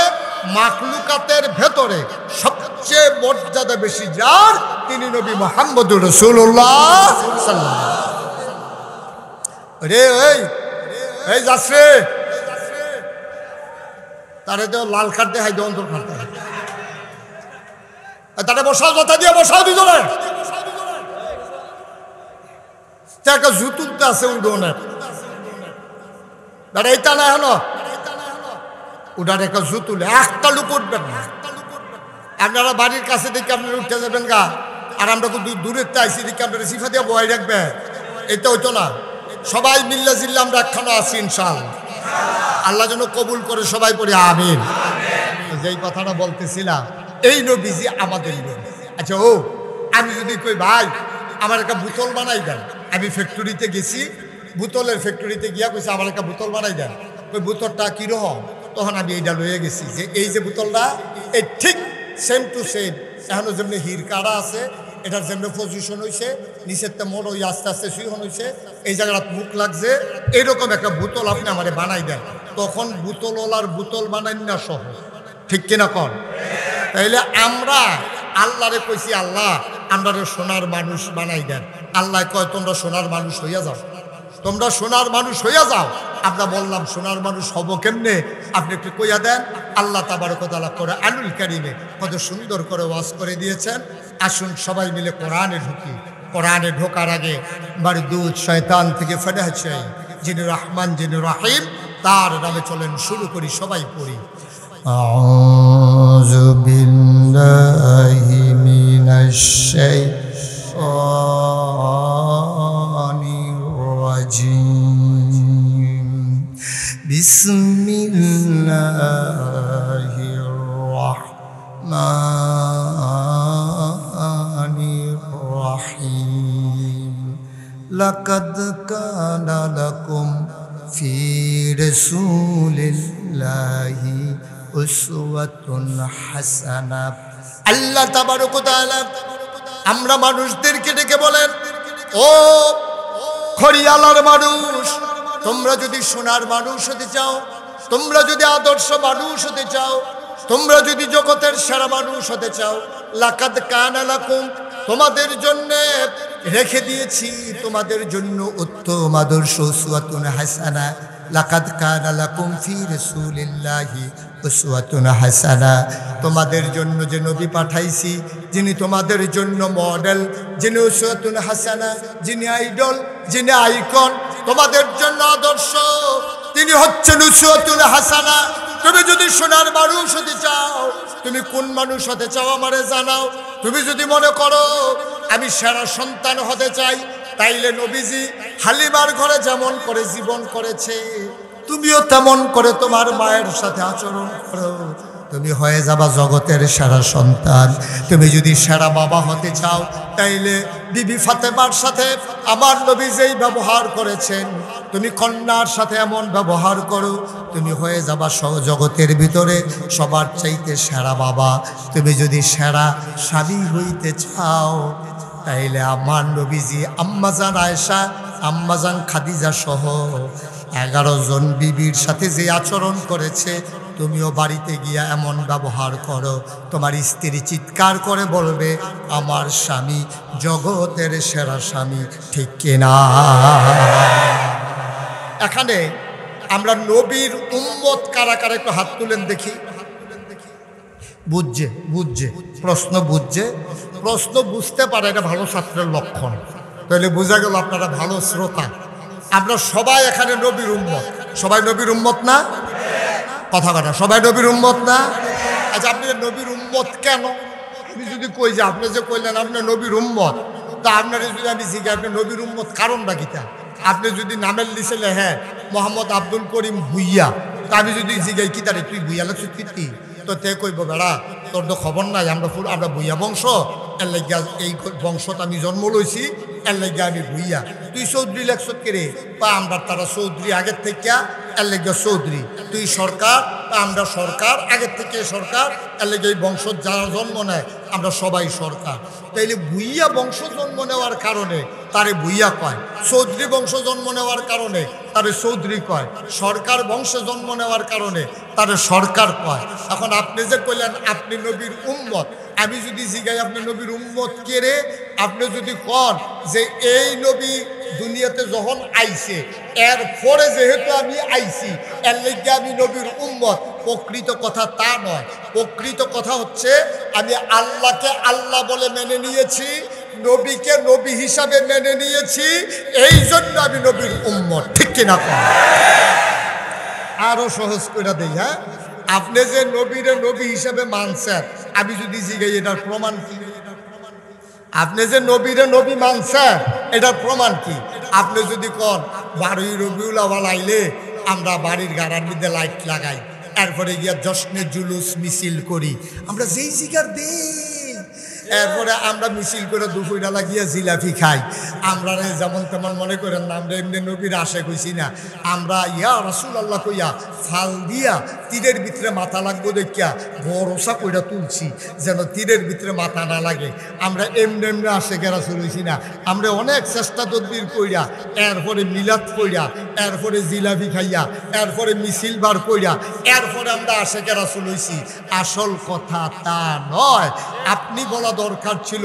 মাখলুকাতের ভেতরে সবচেয়ে মর্যাদা বেশি যার, তিনি নবী মুহাম্মদুর রাসূলুল্লাহ সাল্লাল্লাহু আলাইহি ওয়াসাল্লাম। রে এই যাচ্ছে তারে তো লাল কার্ড দেখাই দেয়, অন্তর কার্ড দেখাই, তারে বসাও, কথা দিয়ে বসাও দুজনে। একটা জুতুলতে আছে উডনের, এইটা না হলো উডার একটা জুতুলে, একটা লোক উঠবেন না। আপনারা বাড়ির কাছে দেখে আপনারা উঠতে যাবেন গা, আর আমরা দূরের চাইছি দেখে আপনারা সিফা দিয়ে বয় রাখবে, এটা হইতো না। সবাই মিল্লা জিল্লা আমরা একখানে আছি ইনশাআল্লাহ, আল্লাহ যেন কবুল করে সবাই পড়ে আমিন। যেই কথাটা বলতেছিলাম, এই নবীজি আমাদের নবী। আচ্ছা আমি যদি কই ভাই আমার একটা বোতল বানাই দেন, আমি ফ্যাক্টরিতে গেছি, বোতলের ফ্যাক্টরিতে গিয়া কইছে আমার একটা বোতল বানাই দেন। ওই বোতলটা কীরকম, তখন আমি এইটা লয়ে গেছি যে এই যে বোতলটা এই ঠিক সেম টু সেম এখনো যেমনি হির কাড়া আছে, এটার যেমনি পজিশন হয়েছে, নিচের তো মোড় ওই আস্তে আস্তে সুইহন হয়েছে, এই জায়গাটা মুখ লাগছে, এইরকম একটা বোতল আপনি আমারে বানাই দেন। তখন বোতলওয়ালার বোতল বানাই না সহ, ঠিক কিনা কন? তাইলে আমরা আল্লাহরে কইছি আল্লাহ আমরা সোনার মানুষ বানাই দেন। আল্লাহ কয় তোমরা সোনার মানুষ হইয়া যাও, তোমরা সোনার মানুষ হইয়া যাও। আমরা বললাম সোনার মানুষ হব কেমনে, আপনি একটু কইয়া দেন। আল্লাহ তাবারক ওয়া তাআলা করে আনুল কারীমে কত সুন্দর করে ওয়াজ করে দিয়েছেন। আসুন সবাই মিলে কোরআনে ঢুকি। কোরআনে ঢোকার আগে মারদুদ শয়তান থেকে ফেরাহ চাই, যিনি রহমান যিনি রহিম, তার নামে চলেন শুরু করি, সবাই পড়ি। আউযু বিল্লাহি মিনাশ শাইতানির রাজিম। বিসমিল্লাহির রাহমানির রাহিম। লাকাদ কানা লাকুম ফি রাসূলিল্লাহি উসওয়াতুন হাসানাহ। আল্লাহ তাবারক ওয়া তাআলা আমরা মানুষদেরকে ডেকে বলেন, ও খড়িয়ালার মানুষ, তোমরা যদি সোনার মানুষ হতে চাও, তোমরা যদি আদর্শ মানুষ হতে চাও, তোমরা যদি জগতের সেরা মানুষ হতে চাও, লাকাদ কানা লাকুম তোমাদের জন্য রেখে দিয়েছি, তোমাদের জন্য উত্তম আদর্শ উসওয়াতুন হাসানাহ। লাকাদ কানা লাকুম ফি রাসূলিল্লাহি উসওয়াতুন হাসানাহ। তোমাদের জন্য যে নবী পাঠাইছি, যিনি তোমাদের জন্য মডেল, যিনি উসওয়াতুন হাসানাহ, যিনি আইডল, যিনি আইকন, তোমাদের জন্য আদর্শ, তিনি হচ্ছেন উসওয়াতুন হাসানাহ। তুমি যদি সোনার মানুষ হতে চাও, তুমি কোন মানুষ হতে চাও আমারে জানাও। তুমি যদি মনে করো আমি সেরা সন্তান হতে চাই, তাইলে নবীজি হালিমার ঘরে যেমন করে জীবন করেছে, তুমিও তেমন করে তোমার মায়ের সাথে আচরণ করো, তুমি হয়ে যাবা জগতের সেরা সন্তান। তুমি যদি সেরা বাবা হতে চাও, তাইলে বিবি ফাতেমার সাথে আমার নবী যেই ব্যবহার করেছেন, তুমি কন্যার সাথে এমন ব্যবহার করো, তুমি হয়ে যাবা জগতের ভিতরে সবার চাইতে সেরা বাবা। তুমি যদি সেরা স্বামী হইতে চাও, তাইলে আমার নবীজি আম্মাজান আয়েশা, আম্মাজান খাদিজা সহ 11 জন বিবির সাথে যে আচরণ করেছে, তুমিও বাড়িতে গিয়া এমন ব্যবহার করো, তোমার স্ত্রী চিৎকার করে বলবে আমার স্বামী জগতের সেরা স্বামী, ঠিক কিনা? এখানে আমরা নবীর উম্মত কারা কারা একটু হাত তুলেন দেখি। বুঝছে বুঝছে প্রশ্ন বুঝছে, প্রশ্ন বুঝতে পারে, এটা ভালো ছাত্রের লক্ষণ। তাহলে বোঝা গেল আপনারা ভালো শ্রোতা। আমরা সবাই এখানে নবীর উম্মত। সবাই নবীর উম্মত না? কথা কথা, সবাই নবীর উম্মত না? আচ্ছা, আপনি নবীর উম্মত কেন? আমি যদি কই যে আপনি যে কইলেন আপনি নবীর উম্মত, তা আপনারা যদি আমি জিজ্ঞাসা আপনি নবীর উম্মত কারণটা কিটা? আপনি যদি নামের লিখে হ্যাঁ মোহাম্মদ আব্দুল করিম ভুইয়া, তা আমি যদি জিজ্ঞাসা কি তারে তুই ভুইয়া লাগছিস কীর্তি, তো তে কইব বেড়া তোর তো খবর নাই, আমরা ভুইয়া বংশ, এর লাগিয়া এই বংশত আমি জন্ম লইছি, এর লাগিয়া আমি ভুইয়া। তুই চৌধুরী লেখছত কেরে, বা আমরা তারা চৌধুরী আগের থেকে, এর লাগিয়া চৌধুরী। তুই সরকার, আমরা সরকার আগের থেকে সরকার, এর লাগিয়া এই বংশ যারা জন্ম নেয় আমরা সবাই সরকার। তাইলে ভুইয়া বংশ জন্ম নেওয়ার কারণে তারে ভুইয়া কয়, চৌধুরী বংশ জন্ম নেওয়ার কারণে তারে চৌধুরী কয়, সরকার বংশে জন্ম নেওয়ার কারণে তারে সরকার কয়। এখন আপনি যে কইলেন আপনি নবীর উম্মত, আমি যদি জিগাই আপনি নবীর উম্মত কেরে, আপনি যদি কন যে এই নবী দুনিয়াতে যখন আইছে এর পরে যেহেতু আমি আইছি এর লেগে আমি নবীর উম্মত, প্রকৃত কথা তা নয়। প্রকৃত কথা হচ্ছে আমি আল্লাহকে আল্লাহ বলে মেনে নিয়েছি, নবীকে নবী হিসাবে মেনে নিয়েছি, এই জন্য আমি নবীর উম্মত, ঠিক কিনা? আরো সহজ করে দেই, হ্যাঁ, আপনি যে নবীরে নবী হিসাবে মানছেন, আমি যদি জিগাই এটার প্রমাণ কি? আপনি যে নবীরে নবী মানছেন এটার প্রমাণ কি? আপনি যদি কন 12ই রবিউল আউয়াল আইলে আমরা বাড়ির গাড়ার মধ্যে লাইট লাগাই, এরপরে গিয়া জশ্নে জুলুস মিছিল করি, আমরা যেই জিগার দেই এরপরে আমরা মিছিল করে দুপুরটা লাগিয়ে জিলাপি খাই। আমরা যেমন তেমন মনে করেন না, আমরা এমনি নবীর আশে কইছি না। আমরা ইয়া রাসূলুল্লাহ কইয়া ফাল দিয়া তীরের ভিতরে মাথা লাগবো দেখিয়া ভরসা কইরা তুলছি যেন তীরের ভিতরে মাথা না লাগে। আমরা এমনি এমনি আশেকে রাসূল হইছি না। আমরা অনেক চেষ্টা তদবির কইরা, এরপরে মিলাদ কইরা, এরপরে জিলাপি খাইয়া, এরপরে মিছিল বার কইরা, এরপরে আমরা আশেকে রাসূল হইছি। আসল কথা তা নয়। আপনি বলা দরকার ছিল,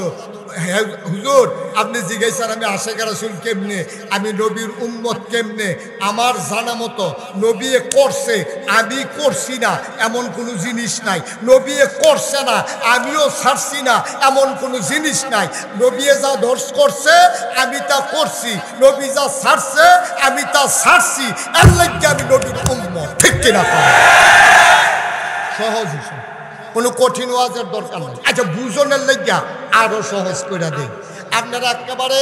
হুজুর আপনি জিজ্ঞাসা আমি আশেকে রাসূল কেমনে, আমি নবীর উম্মত কেমনে। আমার জানা মতো নবী করছে, আমি করছি না এমন কোনো জিনিস নাই। নবী করছে না, আমিও ছাড়ছি না এমন কোনো জিনিস নাই। নবী যা ধর্ষ করছে আমি তা করছি, নবী যা ছাড়ছে আমি তা ছাড়ছি। এর লাগে আমি নবীর উম্মত, ঠিক কিনা? সহজ হিসাব, কোনো কঠিন ওয়াজের দরকার নেই। আচ্ছা বুঝনের লাগিয়া আরো সহজ করে দেই। আপনারা একেবারে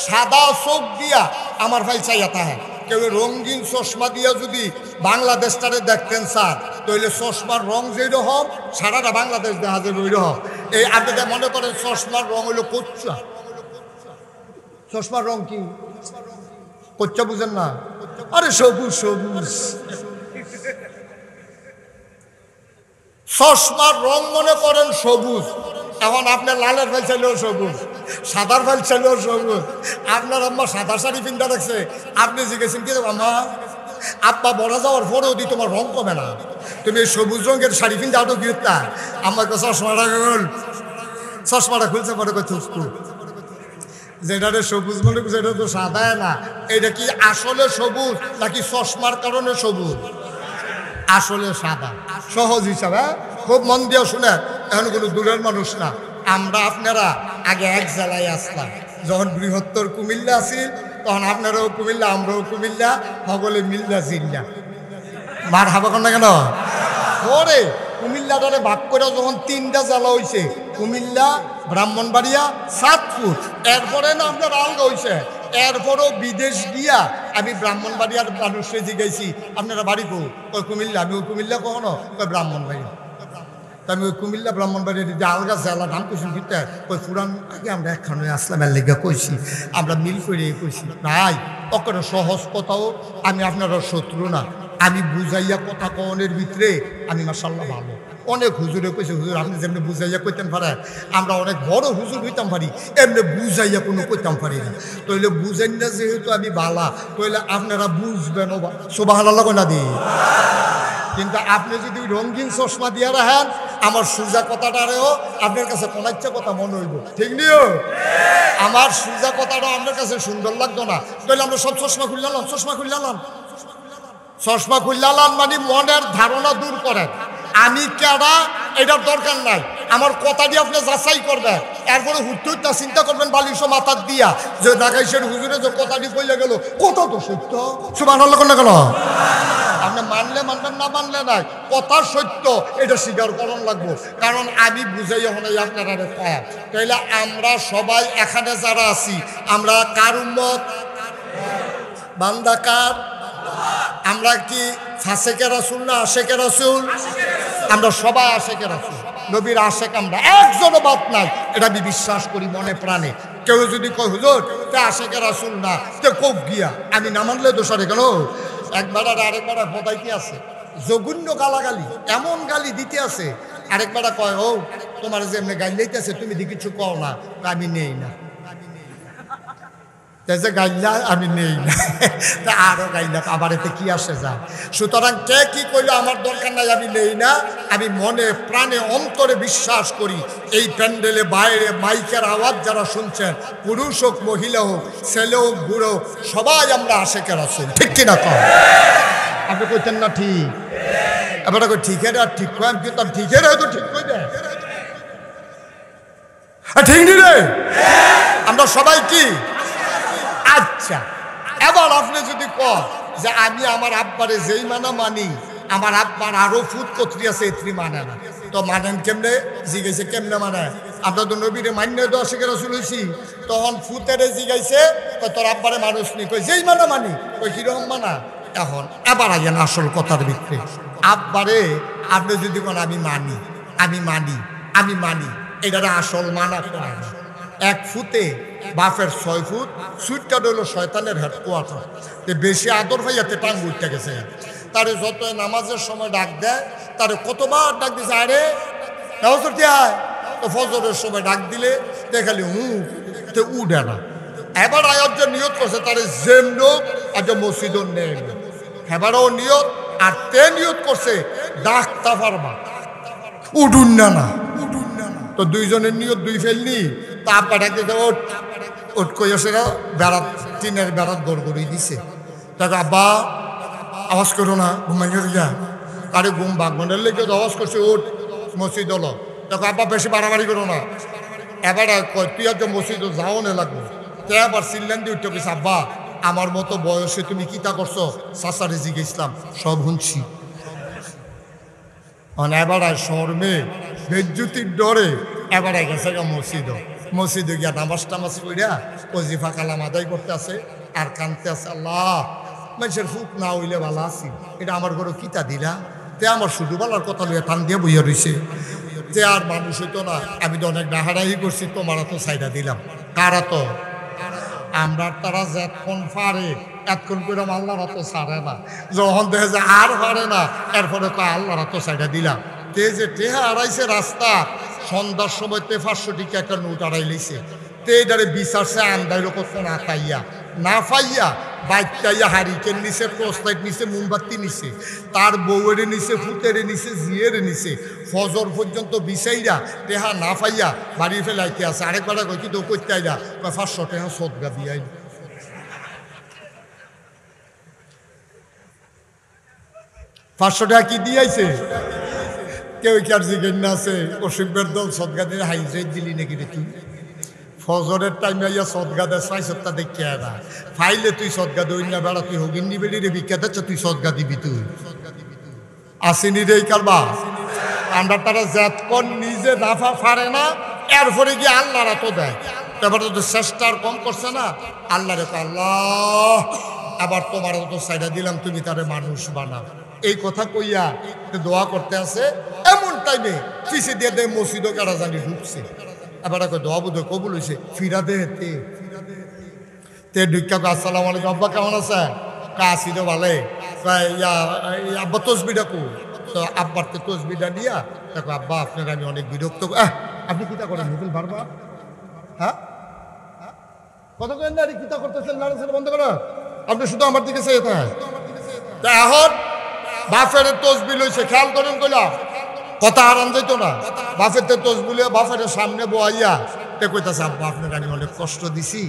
সাদা চোখ দিয়া আমার ভাই চাইয়া তাহে, কেউ রঙিন চশমা দিয়া যদি বাংলাদেশটারে দেখতেন স্যার, তাহলে চশমার রং যেই রকম সারাটা বাংলাদেশ দেখা যাবে ওই রকম। এই আপনারা মনে করেন চশমার রং হইল কোচ্চা। চশমার রং কি কোচ্চা বুঝেন না? আরে সবুজ সবুজ। চশমার রং মনে করেন সবুজ। এখন আপনার লালের ফাইল চাইলেও সবুজ, সাদার ফাইল চাইলেও সবুজ। আপনার আম্মা সাদা শাড়ি পিন্তা রাখছে, আপনি জিজ্ঞেসেন কি আম্মা আব্বা বড় যাওয়ার পরেও দি তোমার রং কমে না, তুমি সবুজ রঙের শাড়ি পিন্তা আটো গিরতা। আমার চশমাটা খুল, চশমাটা খুলছে পরে থুসকু, যেটা সবুজ মনে করছে এটা তো সাদা না। এটা কি আসলে সবুজ নাকি চশমার কারণে সবুজ? আসলে সাদা। সহজ হিসাবে খুব মন দিয়ে শুনে, এখন কোনো দূরের মানুষ না। আমরা আপনারা আগে এক জেলায় আসলাম, যখন বৃহত্তর কুমিল্লা আসিল তখন আপনারাও কুমিল্লা আমরাও কুমিল্লা, সকলে মিল্লা জিল্লা। মার হাবা কর না কেন? পরে কুমিল্লাটারে ভাগ করে যখন 3টা জেলা হয়েছে, কুমিল্লা, ব্রাহ্মণবাড়িয়া, চাঁদপুর, এরপরে না আপনার আলগা হয়েছে। এরপরও বিদেশ গিয়া আমি ব্রাহ্মণবাড়িয়ার মানুষকে জিজ্ঞাসি আপনারা বাড়ি কো? ওই কুমিল্লা। আমি ওই কুমিল্লা কখনো ওই ব্রাহ্মণবাড়িয়া। তা আমি ওই কুমিল্লা ব্রাহ্মণবাড়িয়ার যে আলগা জেলা নাম কইছি কিন্তু ওই পুরান আগে আমরা একখানে আসলাম এর লেগে কইছি, আমরা মিল করে কইছি নাই। ওখানে সহজ কথাও আমি আপনারা শত্রু না, আমি বুঝাইয়া কথা কনের ভিতরে আমি মাশাআল্লাহ ভালো। অনেক হুজুরে কইছে হুজুর আপনি যেমনি বুঝাইয়া কইতেন পারেন, আমরা অনেক বড় হুজুর হইতাম পারি, এমনি বুঝাইয়া কোনো কইতাম পারি না। তইলে বুঝেন না যেহেতু আমি বালা, তইলে আপনারা বুঝবেন সুবহানাল্লাহ না দি। কিন্তু আপনি যদি রঙিন চশমা দিয়ে রাখেন, আমার সুজা কথাটারেও আপনার কাছে কোনো ইচ্ছা কথা মনে হইব, ঠিক নিও? আমার সুজা কথাটাও আপনার কাছে সুন্দর লাগতো না, তাহলে আমরা সব চশমা খুললাম। চশমা খুললাম, চশমা খুললাম মানে মনের ধারণা দূর করেন আমি কেডা এটার দরকার নাই। আমার কথা দিয়ে আপনি যাচাই করবেন, এরপরে হুট্টু চিন্তা করবেন বালিশও মাথার দিয়া যে ঢাকাইশের হুজুরে যে কথাটি কইলে গেল কত তো সত্য। সুবহানাল্লাহ না কেন? আপনি মানলে মানবেন, না মানলে নাই, কথা সত্য এটা স্বীকার করণ লাগবো। কারণ আমি বুঝাই হলে আপনারা পায়। তাইলে আমরা সবাই এখানে যারা আছি, আমরা কার উম্মত? বান্দা কার? আমরা কি ফাসেকে রাসূল না আশেকে রাসূল? আমরা সবাই আশেকে রাসূল, নবীর আশেক। আমরা একজনও বাদ নাই, এটা আমি বিশ্বাস করি মনে প্রাণে। কেউ যদি কয় হুজুর তে আশেকে রাসূল না, তে কোক গিয়া আমি না মানলে দোষারে কেন? একবার আর আরেকবার বদাইতে আছে, জঘন্য গালাগালি, এমন গালি দিতে আছে। আরেকবার কয় ও তোমার যে এমনি গালি দিতেছে তুমি দি কিছু কও না, আমি নেই না। যে গাইলা আমি নেই না, তা আরো গাইলা আবার এতে কি আসে যায়। সুতরাং কে কি কইলো আমার দরকার নাই, আমি নেই না। আমি মনে প্রাণে অন্তরে বিশ্বাস করি এই প্যান্ডেলে বাইরে মাইকের আওয়াজ যারা শুনছেন, পুরুষ হোক মহিলা হোক ছেলে হোক বুড়ো হোক, সবাই আমরা আশেকে রাসূল, ঠিক কিনা কম? আপনি কইতেন না ঠিক? এবার ঠিকের আর ঠিক কয় আমি কিন্তু ঠিকের হয়তো ঠিক কই দেয়, ঠিক নি রে? আমরা সবাই কি? আচ্ছা এবার আপনি যদি কন যে আমি আমার আব্বারে যেই মানা মানি, আমার আব্বার আরো ফুট কতরি আছে এত্রি মানে না, তো মানেন কেমনে? জিজ্ঞাসে কেমনে মানে? আমরা তো নবীরে মান্য তো আশেকে রাসূল হইছি, তখন ফুতেরে জিজ্ঞাসে তোর আব্বারে মানুষ নি, কই যেই মানা মানি, কই কিরকম মানা? এখন এবার আইয়েন আসল কথার ভিতরে। আব্বারে আপনি যদি কোন আমি মানি, আমি মানি, আমি মানি, এটারে আসল মানা কয় না। 1 ফুটে বাপের 6 ফুট, সুইটটা হলো শয়তানের হেডকোয়ার্টার। বেশি আদর ভাইয়াতে টাঙ্গ উঠতে গেছে। তারে যত নামাজের সময় ডাক দেয়, তারে কতবার ডাক দিছে, আরে তো ফজরের সময় ডাক দিলে দেখালি তে উঠে না। এবার আয়াত যে নিয়ত করছে তারে জেম লোক আজ মসজিদও নেই, এবারও নিয়ত আর তে নিয়ত করছে ডাকতা পারবা উঠুন না না। তো দুইজনের নিয়ত দুই ফেলনি, তা আপা ডাকতে ওট ওট কইছে না, বেড়াত টিনের বেড়াত গড়গড়ি দিছে। তাকে আব্বা আওয়াজ করো না, ঘুমাই গিয়া আরে ঘুম বাগমানের লেগে আওয়াজ করছে ওট মসজিদ হলো। দেখো আব্বা বেশি বাড়াবাড়ি করো না, এবার কয় তুই আজ মসজিদ যাও না লাগবো। তে আবার সিল্লান দিয়ে উঠতে গেছে, আব্বা আমার মতো বয়সে তুমি কিতা করছো? সাসারে জিজ্ঞেসলাম, সব শুনছি। এবার শর্মে বেজ্জুতির ডরে এবার গেছে মসজিদ, মসজিদে গিয়া নামাজ টামাজ কইরা ওজিফা কালাম আদায় করতে আছে আর কানতে আছে, আল্লাহ মানুষের ফুক না হইলে ভালো আছি, এটা আমার ঘরে কিতা দিলা? তে আমার শুধু বলার কথা লইয়া টান দিয়ে বইয়া রয়েছে। তে আর মানুষ হইতো না, আমি তো অনেক ডাহাডাহি করছি, তোমার তো সাইডা দিলাম। কারা তো আমরা তারা যতক্ষণ পারে এতক্ষণ করে আল্লাহর তো ছাড়ে না, যখন দেখে যে আর পারে না এরপরে কয় আল্লাহর তো সাইডা দিলাম। তে যে টেহা আড়াইছে রাস্তা, সন্ধ্যার সময় তে 500 টিকা একটা নোট আড়াই লইছে। তে এটারে বিচারছে আন্দাইলো করছে না পাইয়া, না পাইয়া বাইকটাইয়া হারিকেন নিছে, টর্চলাইট নিছে, মোমবাতি নিছে, তার বউয়ের নিছে, ফুতেরে নিছে, জিয়ের নিছে। ফজর পর্যন্ত বিচাইরা টেহা না পাইয়া বাড়ি ফেলাইতে আছে। আরেকবার কই কিন্তু করতে আইলা 500 টাকা সদগা দিয়াই। 500 টাকা কি দিয়াইছে? কেউ কি আর জিজ্ঞেস না আছে অসুখের দল সদগা দিয়ে হাইজেট দিলি নাকি রে তুই? ফজরের টাইমে আইয়া সদগা দেয় 6 দেখে না ফাইলে তুই সদগা দই না বেড়া, তুই হগিন নিবি রে বিখ্যাত হচ্ছে, তুই সদগা দিবি? তুই আসিনি রে কারবা। আমরা তারা যতক্ষণ নিজে নাফা পারে না এরপরে গিয়ে আল্লাহরা তো দেয়। তারপরে তো চেষ্টা আর কম করছে না, আল্লাহ রে আল্লাহ আবার তোমার তো সাইডা দিলাম, তুমি তারে মানুষ বানাও। এই কথা কইয়া দোয়া করতে আছে, এমন টাইমে পিছিয়ে দিয়ে দেয় মসজিদও কারা জানি ঢুকছে। এবার দোয়া বোধ কবুল হয়েছে, ফিরা দে তে ঢুকা, আসসালামু আলাইকুম আব্বা কেমন আছে? কাশি তো ভালে, আব্বা তসবিটা কো। তো আব্বার তো তসবিটা দিয়া দেখো, আব্বা আপনার আমি অনেক বিরক্ত। আপনি কিতা করেন হুকুল বারবার? হ্যাঁ কত করেন না কিতা করতেছেন, লাড়াছাড়া বন্ধ করো, আপনি শুধু আমার দিকে চেয়ে থাকেন। তা এখন বাফের তসবি লইছে, খেয়াল করেন কইলাম কথা আরাম যাইতো না। বাফের তসবি বাফের সামনে বইয়া তে কইতাছে, আব্বা আপনার আমি অনেক কষ্ট দিছি,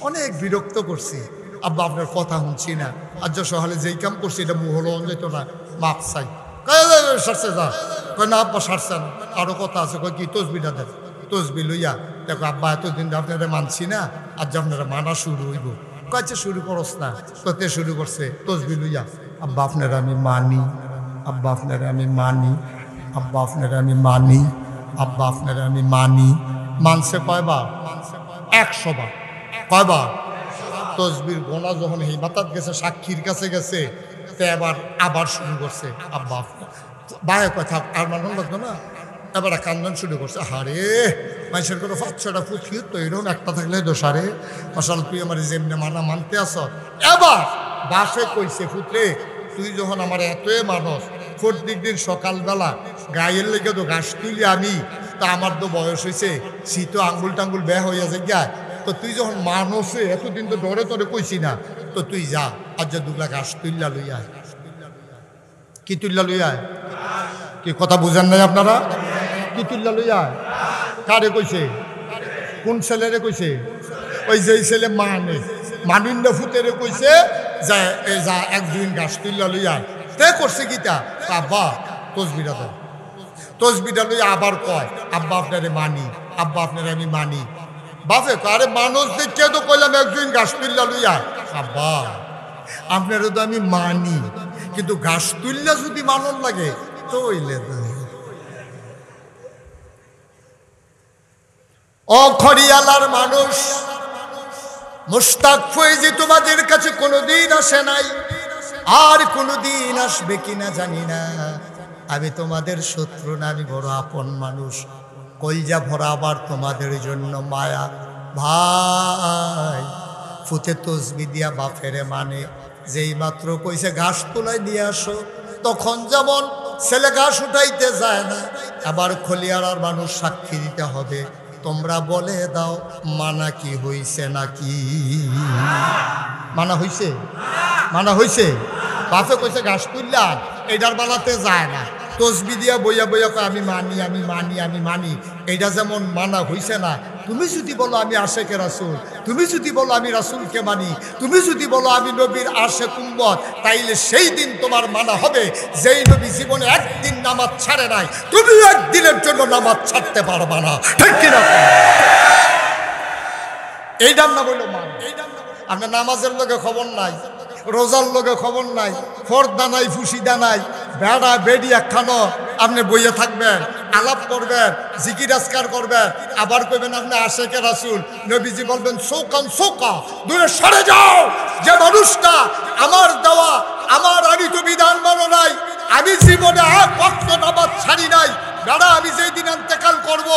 অনেক বিরক্ত করছি, আব্বা আপনার কথা শুনছি না, আজ সকালে যেই কাম করছি এটা মুহলো যেত না, মাপ চাই। সারছে যা কয় না আব্বা সারছে না, আরো কথা আছে। কয় কি? তসবিটা দেন। তসবি লইয়া দেখো, আব্বা এতদিন আপনারা মানছি না, আজ আপনারা মানা শুরু হইব। কয়েছে শুরু করস না, কতে শুরু করছে তসবি লইয়া, আব্বা আপনারা আমি মানি, আব্বা আপনারা আমি মানি, আব্বা আপনারা আমি মানি, আব্বা আপনারা আমি মানি। মানছে কয়বার? 100 বার। কয়বার? তসবির গোনা যখন হিমাতাত গেছে, সাক্ষীর কাছে গেছে, তো এবার আবার শুরু করছে, আব্বা আপনার বায়ে কথা আর মানুষ লাগতো না। এবার কান্দন শুরু করছে, হারে মানুষের কোনো 5-6টা পুঁথি তো এরকম একটা থাকলে দোষারে মশাল, তুই আমার যেমনি মানা মানতে আস। এবার বাসে কইছে, পুত্রে তুই যখন আমার এতই মানুষ, প্রত্যেক দিন সকালবেলা গায়ের লেগে তো ঘাস তুলি আমি, তা আমার তো বয়স হয়েছে, শীত আঙ্গুল টাঙ্গুল বেয়া হইয়া যায়, তো তুই যখন মানুষে এতদিন তো ডরে তরে কইছি না, তো তুই যা আজ 2 গ্লাস ঘাস তুললা লইয়া। কি তুললা লইয়া? কি কথা বুঝেন নাই আপনারা? কি তুললা লইয়া? কারে কইছে? কোন ছেলেরে কইছে? ওই যে ছেলে মানিন্দ ফুতেরে কইছে যে যা 1-2 ঘাস তুললা লইয়া। তে করছে কিতা? আব্বা তসবিটা দেন। তসবিটা লইয়া আবার কয়, আব্বা আপনারে মানি, আব্বা আপনারে আমি মানি। বাপে আরে মানুষ দেখে তো কইলাম 1-2 ঘাস তুললা লইয়া। আব্বা আপনারা তো আমি মানি, কিন্তু ঘাস তুললা যদি মানন লাগে তো হইলে অখরিয়ালার মানুষ মুশতাক ফয়েজি তোমাদের কাছে কোনোদিন আসে নাই, আর কোনোদিন আসবে কিনা জানি না। আমি তোমাদের শত্রু না, আমি বড় আপন মানুষ। কলজা ভরা আবার তোমাদের জন্য মায়া। ভাই ফুতে তসবি দিয়া বাফেরে মানে, যেই মাত্র কইছে ঘাস তোলাই নিয়ে আসো, তখন যেমন ছেলে ঘাস উঠাইতে যায় না, আবার খলিয়ারার মানুষ সাক্ষী দিতে হবে। তোমরা বলে দাও মানা কি হইছে নাকি? মানা হইছে? মানা হইছে? বাপে কইছে ঘাস তুললা, এইটার বানাতে যায় না, তসবি দিয়া বইয়া বইয়া কয় আমি মানি আমি মানি আমি মানি। এইটা যেমন মানা হইছে না, তুমি যদি বলো আমি আশেকে রাসূল, তুমি যদি বলো আমি রাসূলকে মানি, তুমি যদি বলো আমি নবীর আশেক উম্মত, তাইলে সেই দিন তোমার মানা হবে যেই নবী জীবনে একদিন নামাজ ছাড়ে নাই, তুমি একদিনের জন্য নামাজ ছাড়তে পারবা না। ঠিক কিনা? এইটার না বললো মান। আপনার নামাজের লোকে খবর নাই, রোজার লোকে খবর নাই, ফর্দা নাই, ফুসিদা নাই, বেড়া বেড়ি একখানো আপনি বইয়ে থাকবেন, আলাপ করবেন, জিকির আজকার করবেন, আবার কইবেন আপনি আশেকে রাসূল। নবীজি বলবেন সৌকান সৌকা, দূরে সরে যাও। যে মানুষটা আমার দেওয়া আমার আনিত বিধান মানো নাই, আমি জীবনে এক ওয়াক্ত নামাজ ছাড়ি নাই, বেড়া আমি যেই দিন ইন্তেকাল করব,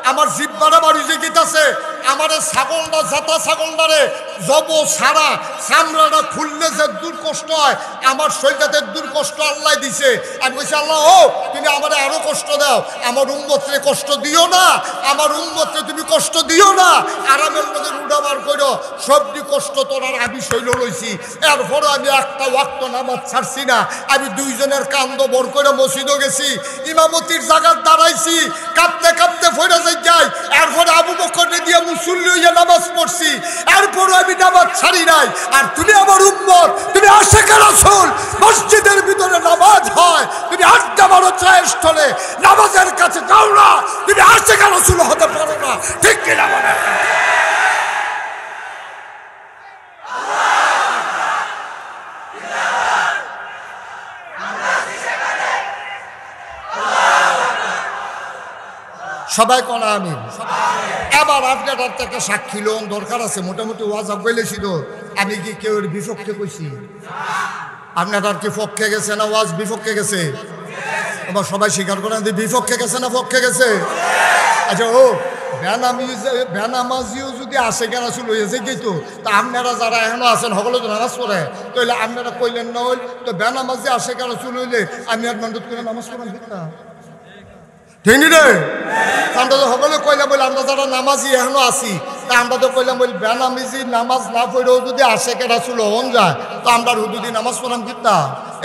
আমার জিব্বারা বাড়ি যে গীতাছে, আমার ছাগলটা জাতা ছাগলটারে জব সারা চামড়াটা খুললে যে দূর কষ্ট হয়, আমার শরীরটাতে দূর কষ্ট আল্লাহ দিছে। আমি বলছি আল্লাহ ও তুমি আমার আরো কষ্ট দাও, আমার উম্মতরে কষ্ট দিও না, আমার উম্মতরে তুমি কষ্ট দিও না, আরামের মধ্যে উড়াবার করো, সবটি কষ্ট তোর আর আমি শৈল লইছি, এরপরও আমি একটা ওয়াক্ত নামাজ ছাড়ছি না। আমি দুইজনের কান্দ বর করে মসজিদও গেছি, ইমামতির জায়গায় দাঁড়াইছি, কাঁপতে কাঁপতে ফইরা যাই, এরপরে আবু বকরকে দিয়ে মুসল্লি হইয়া নামাজ পড়ছি, এরপরও আমি নামাজ ছাড়ি নাই। আর তুমি আমার উম্মত, তুমি আশেকে রাসূল, মসজিদের ভিতরে নামাজ হয়, তুমি আড্ডা মারো চায়ের স্থলে, নামাজের কাছে যাও না, তুমি আশেকে রাসূল হতে পারো না। ঠিক কিনা বলে? সবাই কোন আমিন। এবার আপনার থেকে সাক্ষী লোন দরকার আছে, মোটামুটি ওয়াজ বলেছি তো, আমি কি কেউ বিপক্ষে কইছি? আপনার কি পক্ষে গেছে না ওয়াজ বিপক্ষে গেছে? আবার সবাই স্বীকার করেন যে বিপক্ষে গেছে না পক্ষে গেছে? আচ্ছা ও বেনামাজিও যদি আশেকে রাসূল হয়েছে কিন্তু, তা আপনারা যারা এখনো আছেন সকলে তো নামাজ পড়ে, তাহলে আপনারা কইলেন না হইল তো বেনামাজি আশেকে রাসূল হইলে আমি আর মন্ডত করে নামাজ পড়ান দিতাম। ঠিক নি রে? আমরা তো সকলে কইলাম বলে আমরা যারা নামাজি এখনো আছি, তা আমরা তো কইলাম বলি বেনামাজি নামাজ না পড়েও যদি আশেকে রাসূল হন যায়, তো আমরা হুদুদি নামাজ পড়াম কিতা,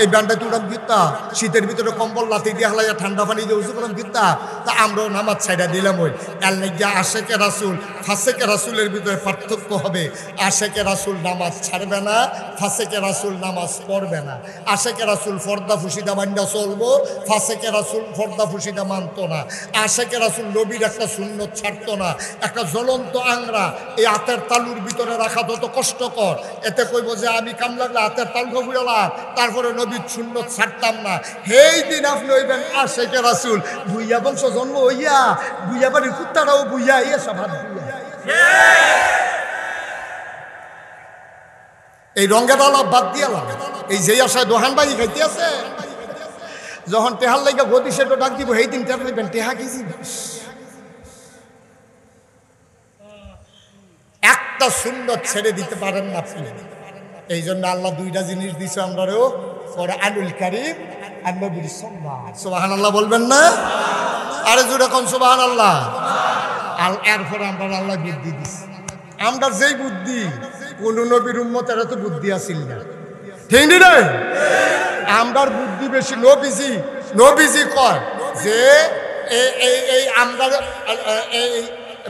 এই ব্যান্ডা তুড়াম কিতা, শীতের ভিতরে কম্বল লাথি দিয়ে হালাইয়া ঠান্ডা পানি দিয়ে উঁচু করাম কিতা, তা আমরাও নামাজ ছাইড়া দিলাম। ওই এর লাগিয়া আশেকে রাসূল ফাসেকে রাসূলের ভিতরে পার্থক্য হবে। আশেকে রাসূল নামাজ ছাড়বে না, ফাসেকে রাসূল নামাজ পড়বে না। আশেকে রাসূল ফর্দা ফুসিদা মান্ডা চলবো, ফাসেকে রাসূল ফর্দা ফুসিদা মানতো না। আশেকে রাসূল নবীর একটা সুন্নত ছাড়তো না। একটা জ্বলন্ত আংরা এই হাতের তালুর ভিতরে রাখা তত কষ্টকর, এতে কইব যে আমি কাম লাগলে হাতের তালুটা বুড়ালাম, তারপরে নবীর সুন্নত ছাড়তাম না। সেই দিন আপনি হইবেন আশেকে রাসূল। বুইয়া বংশ জন্ম হইয়া বুইয়া বাড়ির কুত্তারাও বুইয়া ইয়ে সব হাত বুইয়া। এই রঙের আলাপ বাদ দিয়ালাম, এই যে আশায় দোহান বাড়ি খাইতে আছে, যখন টেহার লাগে গদি সেটা ডাক দিব, সেই দিন টেহার লাগবেন টেহা কি জিনিস। একটা সুন্নত ছেড়ে দিতে পারেন না আপনি। এই জন্য আল্লাহ দুইটা জিনিস দিছে আমরাও, কোরআনুল কারীম আর নবীর সুন্নাহ। সুবহানাল্লাহ বলবেন না? আরে জোরে কোন সুবহানাল্লাহ। আর এরপরে আমরা আল্লাহ বুদ্ধি দিছি। আমরা যেই বুদ্ধি কোন নবীর উম্মতের তো বুদ্ধি আসিল না, ঠিক নি? আমরার বুদ্ধি বেশি। নবীজি কয় যে এই আমরা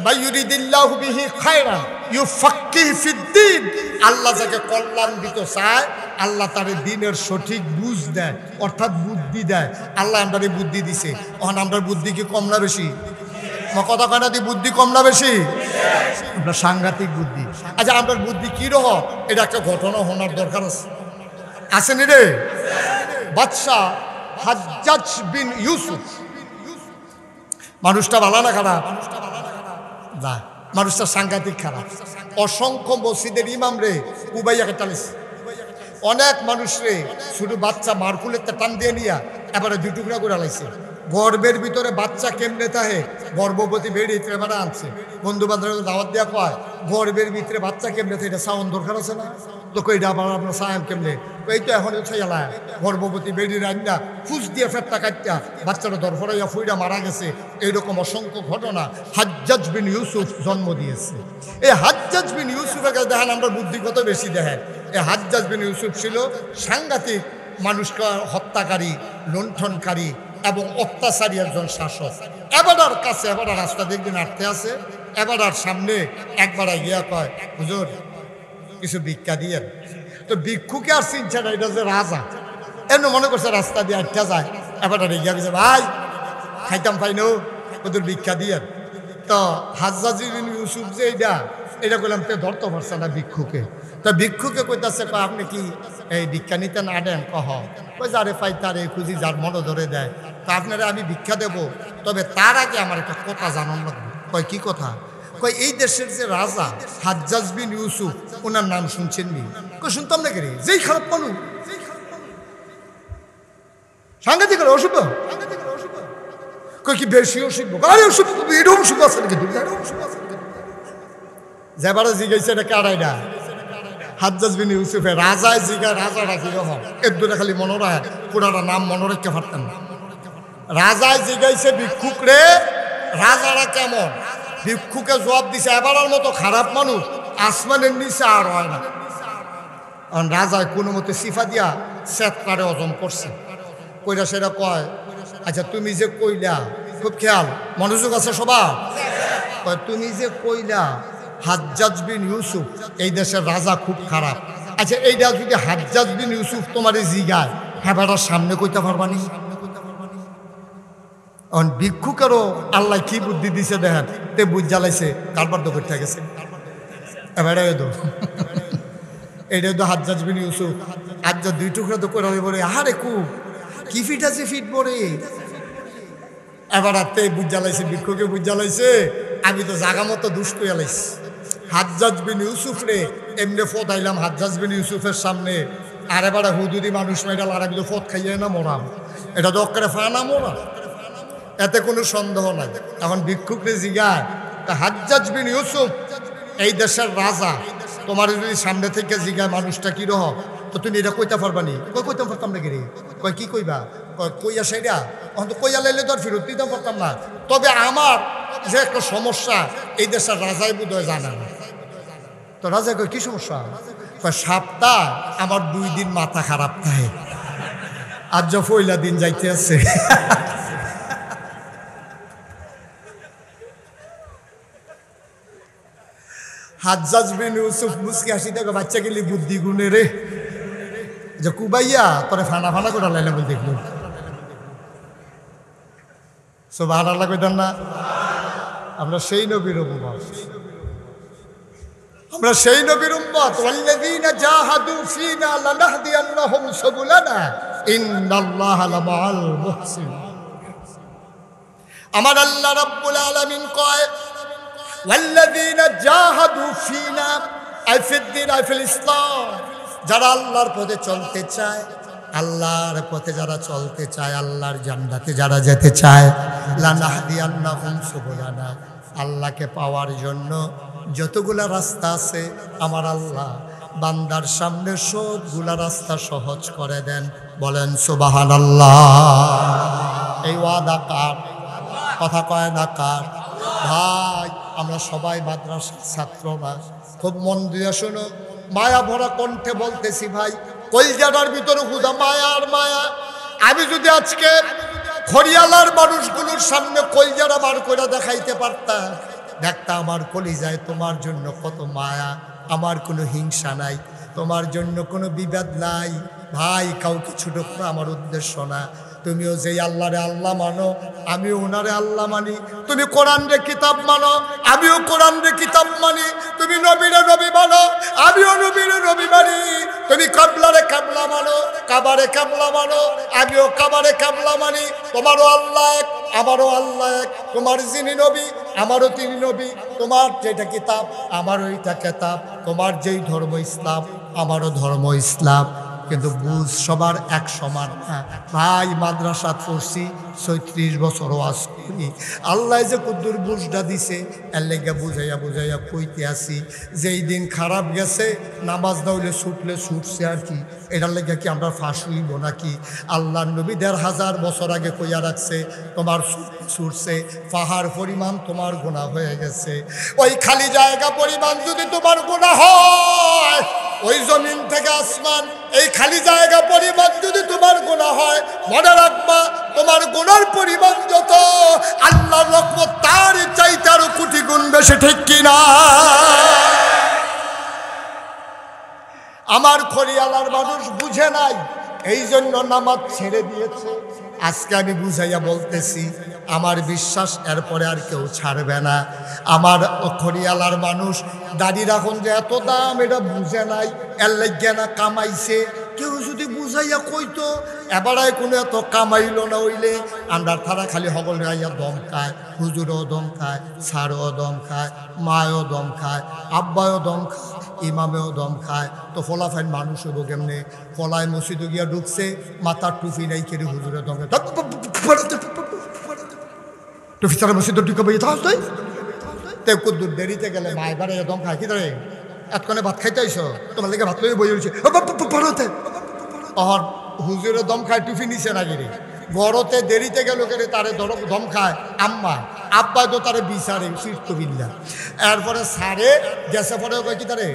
মাইয়ুরিদিল্লাহু বিহি খায়রান ইউফাক্কিহু ফিদ্দীন, আল্লাহ যাকে কল্যাণ দিতে চায় আল্লাহ তার দ্বীনের সঠিক বুঝ দেয়, অর্থাৎ বুদ্ধি দেয়। আল্লাহ আমরারে বুদ্ধি দিছে। এখন আমরার বুদ্ধি কি কম না বেশি? কথা কয়না দি বুদ্ধি কম না বেশি? আমরা সাংঘাতিক বুদ্ধি। আচ্ছা আমরার বুদ্ধি কি রহ, এটা একটা ঘটনা হওয়ার দরকার আছে, আসেনি রে? বাদশাহ হাজ্জাজ বিন ইউসুফ, মানুষটা ভালো না খারাপ? না, মানুষটা সাংঘাতিক খারাপ। অসংখ্য মসজিদের ইমাম রে উবাইয়াকে টানেছে, অনেক মানুষ রে শুধু বাচ্চা মারকুলের টান দিয়ে নিয়া এবারে দুই টুকরা করে লাইছে। গর্বের ভিতরে বাচ্চা কেমনে থাকে, গর্ভবতী বেড়ে এবারে আনছে, বন্ধু বান্ধব দাওয়াত দেওয়া কয় গর্বের ভিতরে বাচ্চা কেমনে থাকে, এটা সাউন্ড দরকার আছে না, তো কইটা আবার আপনার সায়াম কেমনে, এই তো এখন ছাইলা গর্ভবতী বেড়ির রান্না ফুস দিয়ে ফেরটা কাটটা বাচ্চাটা দরফরাইয়া ফুইরা মারা গেছে। এইরকম অসংখ্য ঘটনা হাজ্জাজ বিন ইউসুফ জন্ম দিয়েছে। এই হাজ্জাজ বিন ইউসুফের কাছে দেখেন আমরা বুদ্ধি কত বেশি দেখেন। এই হাজ্জাজ বিন ইউসুফ ছিল সাংঘাতিক মানুষকে হত্যাকারী, লুণ্ঠনকারী এবং অত্যাচারী একজন শাসক। এবার কাছে এবার রাস্তা দেখবেন আটতে আছে, এবার সামনে একবার গিয়া কয় হুজুর কিছু ভিক্ষা দিয়ে। তো ভিক্ষুকে আর চিনছে না, এটা যে রাজা, এমন মনে করছে রাস্তা দিয়ে আটটা যায়। এবার গিয়া গেছে ভাই খাইতাম পাইনো ওদের ভিক্ষা দিয়ে। তো হাজ্জাজ বিন ইউসুফ যে এটা করলাম তে ধরতে পারছে না ভিক্ষুকে। তো ভিক্ষুকে কইতাছে আপনি কি এই ভিক্ষা নিতে না দেন? কই যারে পাই তারে খুঁজি, যার মনে ধরে দেয়। তা আপনারা আমি ভিক্ষা দেব, তবে তার আগে আমার একটা কথা জানান লাগবে। কয় কি কথা? কই এই দেশের যে রাজা হাজ্জাজ বিন ইউসুফ, ওনার নাম শুনছেন নি? কই শুনতাম না কে, যেই খারাপ মানুষ, সাংঘাতিক অসুখ। কই কি বেশি অসুখ? আরে অসুখ এরকম অসুখ আছে নাকি? যেবারে জিগাইছে এটা কারাইডা হাজ্জাজ বিন ইউসুফে রাজায় জিগা, রাজারা কিরকম এর দূরে খালি মনে রাখে, পুরাটা নাম মনে রাখতে পারতেন না। রাজায় জিগাইছে ভিক্ষুক রে রাজারা কেমন, ভিক্ষুকে জবাব দিছে এবারের মতো খারাপ মানুষ আসমানের নিচে আর হয় না। কারণ রাজায় কোনো মতে সিফা দিয়া সেতকারে হজম করছে। কইরা সেটা কয় আচ্ছা তুমি যে কইলা, খুব খেয়াল মনোযোগ আছে সবার, কয় তুমি যে কইলা হাজ্জাজ বিন ইউসুফ এই দেশের রাজা খুব খারাপ, আচ্ছা এইটা যদি হাজ্জাজ বিন ইউসুফ তোমার জিগায় হ্যাঁ সামনে কইতে পারবানি? ভিক্ষুকেরও আল্লাহ কি বুদ্ধি দিছে দেখেন, তে বুঝ জ্বালাইছে কারবার তো করতে গেছে। এবারে এইটা তো হাজ্জাজ বিন ইউসুফ হাজ্জাজ দুই টুকরা তো করে বলে আরে খুব কি ফিট আছে ফিট পরে। এবার তে বুঝ জ্বালাইছে, ভিক্ষুকে বুঝ জ্বালাইছে আমি তো জাগা মতো দুষ্ট এলাইছি। হাজ্জাজ বিন ইউসুফ রে এমনি ফত আইলাম হাজ্জাজ বিন ইউসুফের সামনে, আর এবারে হুদুদি মানুষ মেডাল আর আমি তো ফত খাইয়ে না মরাম, এটা তো অক্কারে ফানা মরা, এতে কোনো সন্দেহ নাই। এখন ভিক্ষুকরে জিগায় হাজ্জাজ বিন ইউসুফ এই দেশের রাজা, তোমার যদি সামনে থেকে জিগায় মানুষটা কি রহ, তো তুমি এটা কইতে পারবানি? কই কইতে পারতাম না রে। কয় কি কইবা? কইয়া সেইটা অন্ত কইয়া লাইলে তো আর ফেরত দিতে পারতাম না, তবে আমার যে একটা সমস্যা এই দেশের রাজাই বোধ হয় জানে না। তো রাজা কয় কি সমস্যা? কয় সপ্তাহ আমার 2 দিন মাথা খারাপ থাকে, আর যে পয়লা দিন যাইতে আছে। হাজ্জাজ বিন ইউসুফ মুসকি হাসি দেখো বাচ্চা গেলি বুদ্ধি গুণে রে, যে কুবাইয়া তোরে ফানা ফানা করে লাইলে বল দেখলো। সুবহানাল্লাহ কইতেন না? আমরা সেই নবীর উম্মত, আমরা সেই নবীর উম্মত। ওয়াল্লাযীনা জাহাদু ফীনা লানাহদিয়ান্নাহুম সুবুলানা ইন্নাল্লাহা লামাআল মুহসিনিন। আমার আল্লাহ রাব্বুল আলামিন কয় ওয়াল্লাযীনা জাহাদু ফীনা আই ফিদ্দিন আই ফিল ইসলাম, যারা আল্লাহর পথে চলতে চায়, আল্লাহর পথে যারা চলতে চায়, আল্লাহর জান্নাতে যারা যেতে চায়, লানাহদিয়ান্নাহুম সুবুলানা, আল্লাহকে পাওয়ার জন্য যতগুলা রাস্তা আছে আমার আল্লাহ বান্দার সামনে সবগুলা রাস্তা সহজ করে দেন। বলেন সুবহানাল্লাহ। এই ওয়াদা কার? কথা কয় না কার? ভাই আমরা সবাই মাদ্রাসার ছাত্র না, খুব মন দিয়ে শোনো, মায়া ভরা কণ্ঠে বলতেছি ভাই, কলজাটার ভিতরে হুদা মায়া আর মায়া। আমি যদি আজকে খড়িয়ালার মানুষগুলোর সামনে কলজাটা বার করে দেখাইতে পারতাম, দেখতা আমার কলিজায় তোমার জন্য কত মায়া, আমার কোনো হিংসা নাই, তোমার জন্য কোনো বিবাদ নাই। ভাই কাউকে ছোট করা আমার উদ্দেশ্য না, তুমিও যেই আল্লাহরে আল্লাহ মানো আমিও ওনারে আল্লাহ মানি, তুমি কোরআন রে কিতাব মানো আমিও কোরআন রে কিতাব মানি, তুমি নবীরে নবী মানো আমিও নবীরে নবী মানি, তুমি কাবলারে কাবলা মানো কাবারে কাবলা মানো আমিও কাবারে কাবলা মানি। তোমারও আল্লাহ এক আমারও আল্লাহ এক, তোমার যিনি নবী আমারও তিনি নবী, তোমার যেটা কিতাব আমারও এইটা কিতাব, তোমার যেই ধর্ম ইসলাম আমারও ধর্ম ইসলাম। কিন্তু বুঝ সবার এক সমান না। ভাই মাদ্রাসা পড়ছি ৩৬ বছর ওয়াজ করি, আল্লাহ যে কুদ্দুর বুঝটা দিছে এর লেগে বুঝাইয়া বুঝাইয়া কইতে আসি। যেই দিন খারাপ গেছে নামাজ না হইলে ছুটলে ছুটছে আর কি, এটার লেগে কি আমরা ফাঁস হইব নাকি? আল্লাহ নবী ১,৫০০ বছর আগে কইয়া রাখছে তোমার ছুটছে পাহাড় পরিমাণ তোমার গুনাহ হয়ে গেছে। ওই খালি জায়গা পরিমাণ যদি তোমার গুনাহ হয়, ওই জমিন থেকে আসমান এই খালি জায়গা পরিমাণ যদি তোমার গুনাহ হয়, মনে রাখবা তোমার গুনার পরিমাণ যত আল্লাহর রহমত তার চাইতে আরো কোটি গুণ বেশি, ঠিক কিনা? আমার খড়িয়ালার মানুষ বুঝে নাই, এই জন্য নামাজ ছেড়ে দিয়েছে। আজকে আমি বুঝাইয়া বলতেছি, আমার বিশ্বাস এরপরে আর কেউ ছাড়বে না। আমার খড়িয়ালার মানুষ দাড়ি রাখুন যে এত দাম এটা বুঝে নাই, এর লাগিয়া না কামাইছে। কেউ যদি বুঝাইয়া কইতো এবারায় কোনো এত কামাইল না হইলে আমরা তারা খালি হগল রাইয়া দম খায়, হুজুরও দম খায়, স্যারও দম খায়, মায়ও দম খায়, আব্বায়ও দম খায়, ইমামেও দম খায়। তো ফলাফাইন মানুষ হইব কেমনে? ফলায় মসজিদে গিয়া ঢুকছে, মাথার টুপি নাই কেড়ে হুজুরে দম খায়, টুপি ছাড়া মসজিদে ঢুকে বই তাহলে তে কুদ্দুর দেরিতে গেলে মা এবারে দম খায় কি ধরে এতক্ষণে ভাত খাইতে আইস, তোমার লেগে ভাত লইয়ে বই রয়েছে অহর হুজুরে দম খায় টুপি নিছে না গিরে বড়তে দেরিতে গেল কেড়ে তারে দম খায় আম্মা, আব্বাই তো তারে বিচারে শীত বিল্লা। এরপরে সারে গেছে পরে কয় কি তারে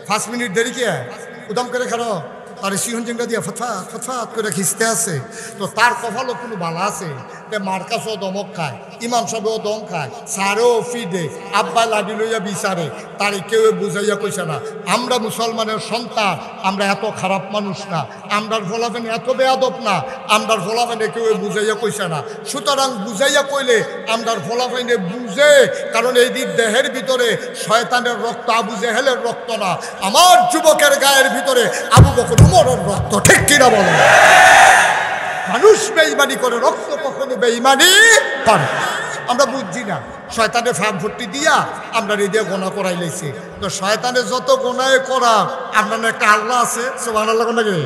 5 মিনিট দেরি কে উদম করে খারো তারে সিহন জিঙ্গা দিয়া ফতফাত ফতফাত করে খিস্তে আছে। তো তার কপালও কোনো বালা আছে, মার কাছেও দমক খায়, ইমাম সাহেবও দম খায়, সারেও ফিডে, আব্বা লাডি লইয়া বিচারে, তারে কেউ বুঝাইয়া কইছে না। আমরা মুসলমানের সন্তান, আমরা এত খারাপ মানুষ না, আমরার ফলাফেনে এত বেয়াদব না, আমরার ফলাফেনে কেউ বুঝাইয়া কইছে না। সুতরাং বুঝাইয়া কইলে আমরার ফলাফেনে বুঝে, কারণ এই দিক দেহের ভিতরে শয়তানের রক্ত, আবু জেহেলের রক্ত না, আমার যুবকের গায়ের ভিতরে আবু বকর উমরের রক্ত, ঠিক কিনা বলো? মানুষ বেঈমানি করে, রক্ত কখনো বেঈমানি করে। আমরা বুঝছি না, শয়তানের ফার্ম ভর্তি দিয়া আমরা হৃদয় গোনা করাই লাইছি। তো শয়তানের যত গোনায় করা, আপনার একটা আল্লাহ আছে, সুবহানাল্লাহ নাকি?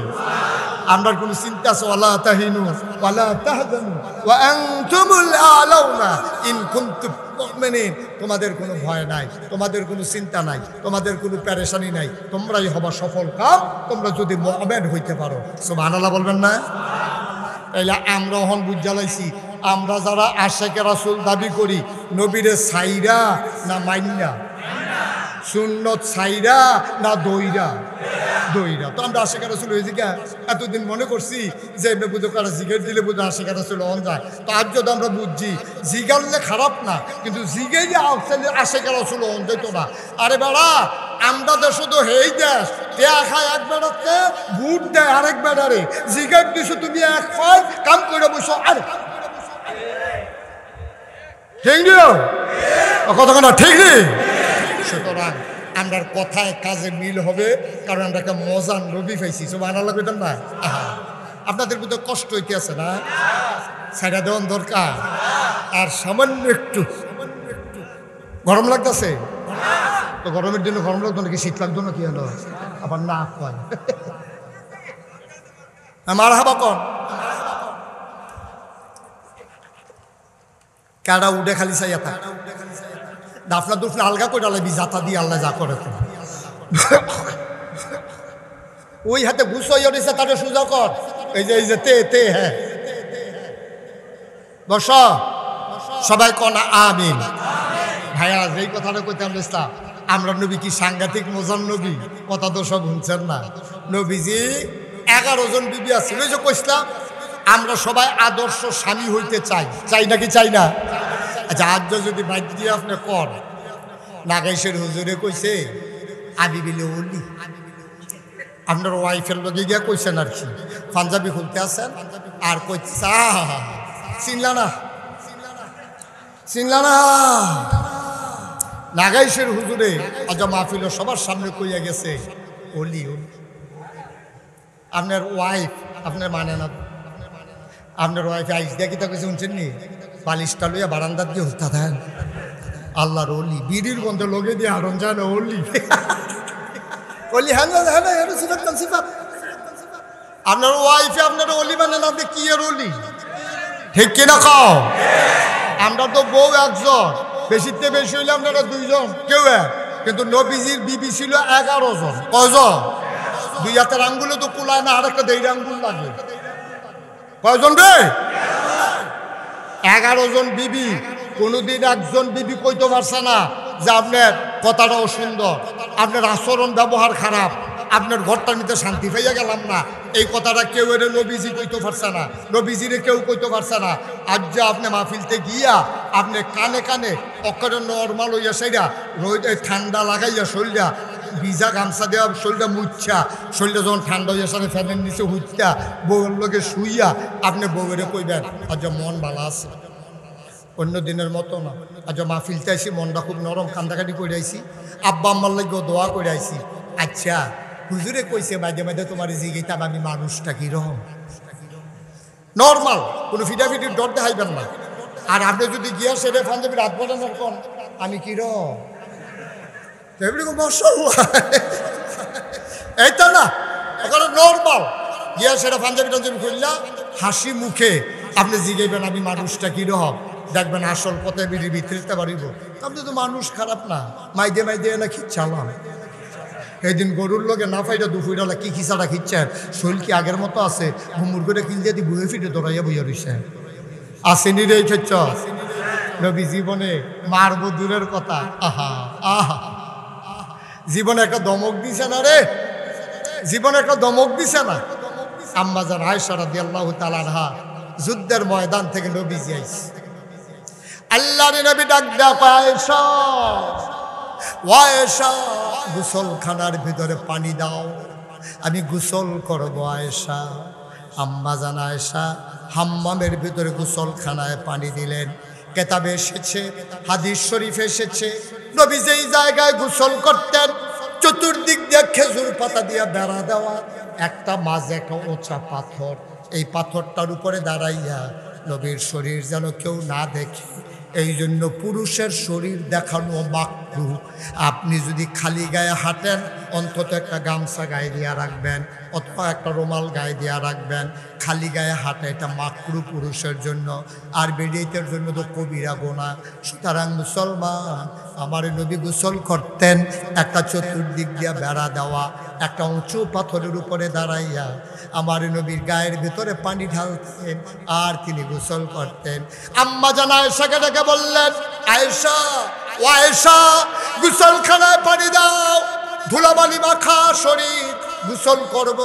আমরার কোনো চিন্তা আছে? ওয়ালা তাহিনু ওয়ালা তাহজানু ওয়া আনতুমুল আলাউনা ইন কুনতুম মুমিনিন। তোমাদের কোনো ভয় নাই, তোমাদের কোনো চিন্তা নাই, তোমাদের কোনো পেরেশানি নাই, তোমরাই হবা সফল কাম, তোমরা যদি মুমিন হইতে পারো। সুবহানাল্লাহ বলবেন না? তাইলে আমরা হন বুঝ জ্বালাইছি, আমরা যারা আশেকে রাসূল দাবি করি, নবীরে সাইরা না মাইন্না, সুন্নত সাইরা না দইরা? দইরা। তো আমরা আশেকে রাসূল হয়েছি কে? এতদিন মনে করছি যে বুঝো কারা জিগের দিলে বুঝো আশেকে রাসূল অন যায়। তো আজ যদি আমরা বুঝছি জিগারলে খারাপ না, কিন্তু জিগে যে আশেকে রাসূল অন যেত না। আরে বেড়া, আমরা তো শুধু হেই দেশ, টেয়া খায় এক বেড়াতে, বুট দেয় আরেক বেড়ারে, জিগার দিছো তুমি এক পায় কাম করে বসো। আরে ঠিক নিও কথা না, ঠিক নেই? সুতরাং আমরার কথায় কাজে মিল হবে, কারণ আমরা একটা মজান রবি পাইছি। সুবহানাল্লাহ কইতাম না? আপনাদের মধ্যে কষ্ট হইতে আছে না? ছাইড়া দেওয়ান দরকার। আর সামান্য একটু গরম লাগতেছে, তো গরমের জন্য গরম লাগতো নাকি শীত লাগতো না? কি হলো আবার না কয় মারহাবা কর। কারা উঠে খালি চাইয়া থাক, দাফলা দুফলা আলগা করে ডালাবি, জাতা দিয়ে আল্লাহ যা করে। ওই হাতে ঘুষাইয়া দিছে, তাদের সোজা কর। এই যে তে তে, হ্যাঁ বস, সবাই কন আমিন। ভাইয়া যেই কথাটা কইতে আমরা ইসলাম, আমরা নবী কি সাংঘাতিক মজার নবী, কথা তো সব শুনছেন না? নবীজি 11 জন বিবি আছে, ওই যে কইসলাম আমরা সবাই আদর্শ স্বামী হইতে চাই, চাই নাকি চাই না? আচ্ছা, আজ যদি বাইক দিয়ে আপনি কর, নাগাইশের হুজুরে কইছে আমি বিলে ওলি, আপনার ওয়াইফের লগে গিয়া কইছেন আর কি, পাঞ্জাবি খুলতে আসেন আর কইছে চিনলা না, চিনলা না। নাগাইশের হুজুরে আজ মাহফিল সবার সামনে কইয়া গেছে ওলি ওলি। আপনার ওয়াইফ আপনার মানে না, আপনার ওয়াইফ আইস দিয়া কিতা কইছে শুনছেন নি? বালিশটা লইয়া বারান্দার দিয়ে হত্যা দেন আল্লাহর ওলি, বিড়ির গন্ধে লগে দিয়ে আরন যায় না ওলি। ওলি হ্যাঁ হ্যাঁ সিফাত সিফাত আপনার ওয়াইফে আপনার অলি মানে না, আপনি কি এর অলি? ঠিক কিনা খাও? আমরা তো বউ একজন, বেশিতে বেশি হইলে আপনারা দুইজন, কেউ এক। কিন্তু নবীজির বিবি ছিল 11 জন। কয়জন? দুই হাতের আঙ্গুলে তো কুলায় না, আর একটা দেড় আঙ্গুল লাগে। কয়জন রে? 11 জন বিবি। কোনোদিন একজন বিবি কইতে পারছে না যে আপনার কথাটাও সুন্দর, আপনার আচরণ ব্যবহার খারাপ, আপনার ঘরটার নিতে শান্তি পাইয়া গেলাম না, এই কথাটা কেউ এর নবীজি কইতে পারছে না, নবীজিরে কেউ কইতে পারছে না। আজ যে আপনি মাহফিলতে গিয়া আপনি কানে কানে অক্ষরে নর্মাল হইয়া সেইটা রোদ ঠান্ডা লাগাইয়া শরীরটা ভিজা গামছা দেওয়া শরীরটা মুচ্ছা, শরীরটা যখন ঠান্ডা হইয়া সাথে ফ্যানের নিচে হুইটা বউয়ের লোকে শুইয়া আপনি বউয়েরে কইবেন আজ মন ভালো আছে, অন্য দিনের মতো না। আজ মাহফিলতে আইসি মনটা খুব নরম, কান্দাকাটি করে আইসি, আব্বা আম্মার লাগেও দোয়া করে আইসি। আচ্ছা হুজুরে কইছে মাঝে মাঝে তোমার জিগিতাম আমি মানুষটা কিরকম, নর্মাল, কোনো ফিটাফিটির ডর দেখাইবেন না। আর আপনি যদি গিয়া সেটা পাঞ্জাবি রাত বানানোর কোন আমি কিরকম এইটা না, ওখানে নর্মাল গিয়া সেটা পাঞ্জাবি টাঞ্জাবি খুললা হাসি মুখে আপনি জিগাইবেন আমি মানুষটা কিরকম, দেখবেন আসল পথে বিড়ির ভিতরে পারিব। আপনি তো মানুষ খারাপ না, মাইদে মাইদে না খিচ্ছালাম। এইদিন গরুর লোকে না ফাইটা দুপুরবেলা কি খিচাটা খিচ্ছেন, শরীর কি আগের মতো আছে? ঘুমুর করে কিল দিয়ে বুয়ে ফিটে দৌড়াইয়া বইয়া রইছেন। আসেনি রে খেচ্ছ নবী জীবনে মারব দূরের কথা, আহা আহা জীবনে একটা দমক দিছে না রে, জীবনে একটা দমক দিছে না। আম্মা জান আয়েশা রাদিয়াল্লাহু তাআলা আনহা যুদ্ধের ময়দান থেকে নবীজি আইছে, আল্লাহর নবী ডাক দেয়া আয়েশা, ও আয়েশা গোসলখানার ভিতরে পানি দাও, আমি গোসল করব আয়েশা। আম্মা জান আয়েশা হাম্মামের ভিতরে গোসলখানায় পানি দিলেন। কেতাবে এসেছে, হাদিস শরীফে এসেছে, নবী যেই জায়গায় গোসল করতেন চতুর্দিক দিয়ে খেজুর পাতা দিয়ে বেড়া দেওয়া, একটা মাঝে একটা উঁচা পাথর, এই পাথরটার উপরে দাঁড়াইয়া নবীর শরীর যেন কেউ না দেখে, এই জন্য পুরুষের শরীর দেখানো মাকরুহ। আপনি যদি খালি গায়ে হাঁটেন অন্তত একটা গামছা গায়ে দিয়ে রাখবেন অথবা একটা রুমাল গায়ে দিয়ে রাখবেন। খালি গায়ে হাঁটা এটা মাকরুহ পুরুষের জন্য, আর বেডিয়েতের জন্য তো কবিরা গুনাহ। সুতরাং মুসলমান, আমার নবী গোসল করতেন একটা চতুর্দিক দিয়ে বেড়া দেওয়া, একটা উঁচু পাথরের উপরে দাঁড়াইয়া আমার নবীর গায়ের ভিতরে পানি ঢালতেন আর তিনি গোসল করতেন। আম্মা জান আয়েশাকে ডেকে বললেন, আয়েশা ও আয়েশা গোসলখানায় পানি দাও, ধুলাবালি মাখা শরীর, গোসল করব,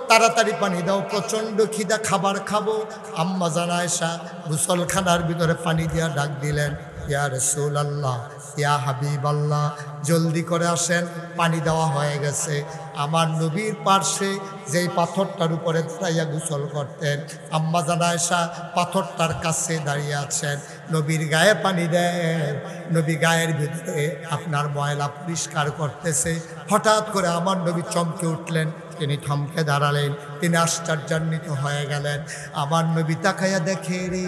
তাড়াতাড়ি পানি দাও, প্রচণ্ড খিদা, খাবার খাবো। আম্মা জান আয়েশা গোসলখানার ভিতরে পানি দিয়া ডাক দিলেন, ইয়া রাসূলুল্লাহ, ইয়া হাবিবাল্লাহ, জলদি করে আসেন, পানি দেওয়া হয়ে গেছে। আমার নবীর পার্শ্বে যেই পাথরটার উপরে দাঁড়াইয়া গোসল করতেন আম্মা জান আয়েশা পাথরটার কাছে দাঁড়িয়ে আছেন, নবীর গায়ে পানি দেন, নবী গায়ের ভিতরে আপনার ময়লা পরিষ্কার করতেছে। হঠাৎ করে আমার নবী চমকে উঠলেন, তিনি থমকে দাঁড়ালেন, তিনি আশ্চর্যান্বিত হয়ে গেলেন। আমার নবী তাকাইয়া দেখে রে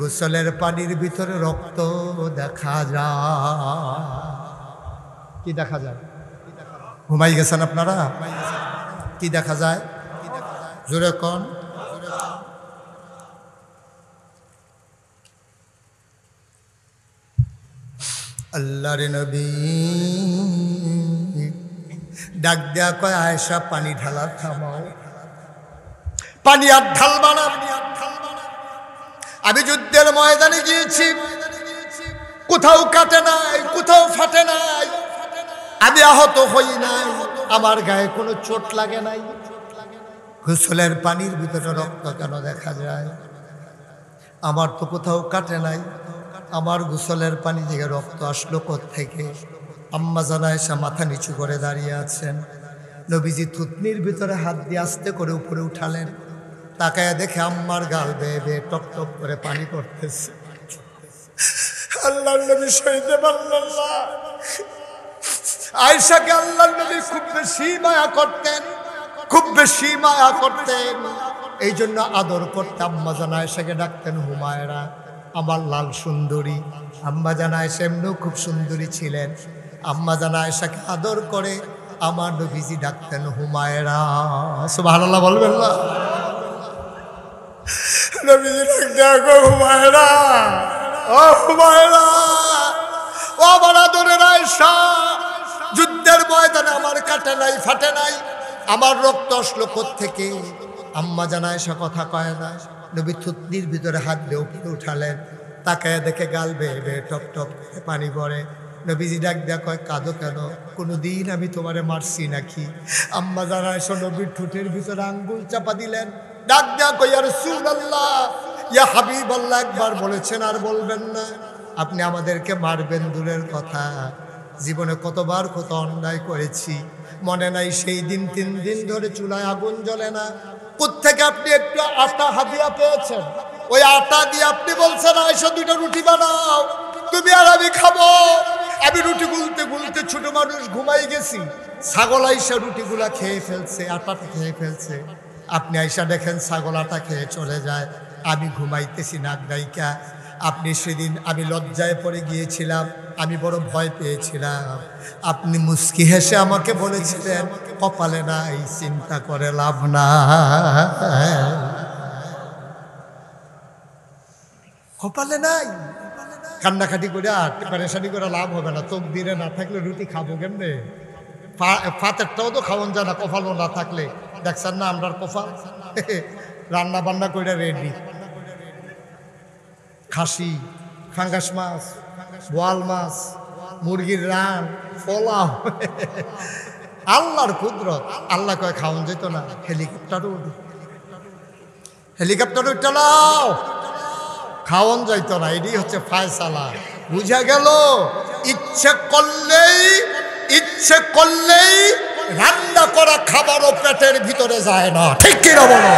গোসলের পানির ভিতরে রক্ত দেখা যায়। কি দেখা যায়? ঘুমাই গেছেন আপনারা? কি দেখা যায় জোরে কোন? আল্লাহর নবী ডাক দেয়া কয়, আয়েশা পানি ঢালা থামাও, পানি আর ঢালবা না। আমি যুদ্ধের ময়দানে গিয়েছি, কোথাও কাটে নাই, কোথাও ফাটে নাই, আমি আহত হই নাই, আমার গায়ে কোনো চোট লাগে নাই, গোসলের পানির ভিতরে রক্ত কেন দেখা যায়? আমার তো কোথাও কাটে নাই, আমার গোসলের পানি থেকে রক্ত আসলো কোত্থেকে? আম্মা জান আয়েশা মাথা নিচু করে দাঁড়িয়ে আছেন। নবীজি থুতনির ভিতরে হাত দিয়ে আস্তে করে উপরে উঠালেন, তাকায় দেখে আম্মার গাল বেয়ে বেয়ে টপ টপ করে পানি পড়তেছে। আল্লাহর নবী সইতে পারলেন না। আয়েশাকে আল্লাহর নবী খুব বেশি মায়া করতেন, খুব বেশি মায়া করতেন, এই জন্য আদর করতে আম্মা জান আয়েশাকে ডাকতেন হুমায়রা, আমার লাল সুন্দরী। আম্মা জান আয়েশা এমনিও খুব সুন্দরী ছিলেন। আম্মা জান আয়েশাকে আদর করে আমার নবীজি ডাকতেন হুমায়রা। সুবহানাল্লাহ বলবেন না? নবীজি ডাকতেন হুমায়রা, ও হুমায়রা, ও আমার আদরের আয়েশা, যুদ্ধের ময়দানে আমার কাটে নাই ফাটে নাই, আমার রক্ত আসলো কোত্থেকে? আম্মা জান আয়েশা কথা কয় না। নবী থুতনির ভিতরে হাত দিয়ে উপরে উঠালেন, তাকায় দেখে গাল বেয়ে বেয়ে টপ টপ করে পানি পড়ে। নবীজি ডাক দেয়া কয় কাঁদো কেন? কোনোদিন আমি তোমারে মারছি নাকি? আম্মা জান আয়েশা নবীর ঠোঁটের ভিতরে আঙ্গুল চাপা দিলেন, ডাক দেয়া কয় ইয়া রাসূলুল্লাহ, ইয়া হাবিবাল্লাহ, একবার বলেছেন আর বলবেন না? আপনি আমাদেরকে মারবেন দূরের কথা, জীবনে কতবার কত অন্যায় করেছি, মনে নাই? সেই দিন 3 দিন ধরে চুলায় আগুন জ্বলে না, কোত্থেকে আপনি একটু আটা হাদিয়া পেয়েছেন? ওই আটা দিয়ে আপনি বলছেন আয়েশা 2টা রুটি বানাও, তুমি আর আমি খাবো। আমি রুটি গুলতে গুলতে ছোট মানুষ ঘুমাই গেছি, ছাগল আয়েশা রুটিগুলা খেয়ে ফেলছে, আটাটা খেয়ে ফেলছে। আপনি আয়েশা দেখেন ছাগল আটা খেয়ে চলে যায়, আমি ঘুমাইতেছি নাক ডাইকা। আপনি সেদিন আমি লজ্জায় পড়ে গিয়েছিলাম, আমি বড় ভয় পেয়েছিলাম। আপনি মুস্কি হেসে আমাকে বলেছিলেন কপালে নাই, চিন্তা করে লাভ না। কপালে নাই, কান্নাকাটি করে আর পেরেশানি করে লাভ হবে না। তোক দিনে না থাকলে রুটি খাবো কেমনে? ফাতেরটাও তো খাওয়ান যায় না কপালও না থাকলে। দেখছেন না আমরার কপাল? রান্না বান্না করে রেডি, খাসি, ফাঙ্গাস মাছ, বোয়াল মাছ, মুরগির রান, পোলাও। আল্লাহর কুদরত। আল্লাহ কয় খাওয়ান যেত না, হেলিকপ্টারও উঠে, হেলিকপ্টার উঠে নাও, খাওয়ান যাইতো না। এটাই হচ্ছে ফায়সালা। বুঝা গেল? ইচ্ছে করলেই রান্না করা খাবারও পেটের ভিতরে যায় না, ঠিক কিনা বলো?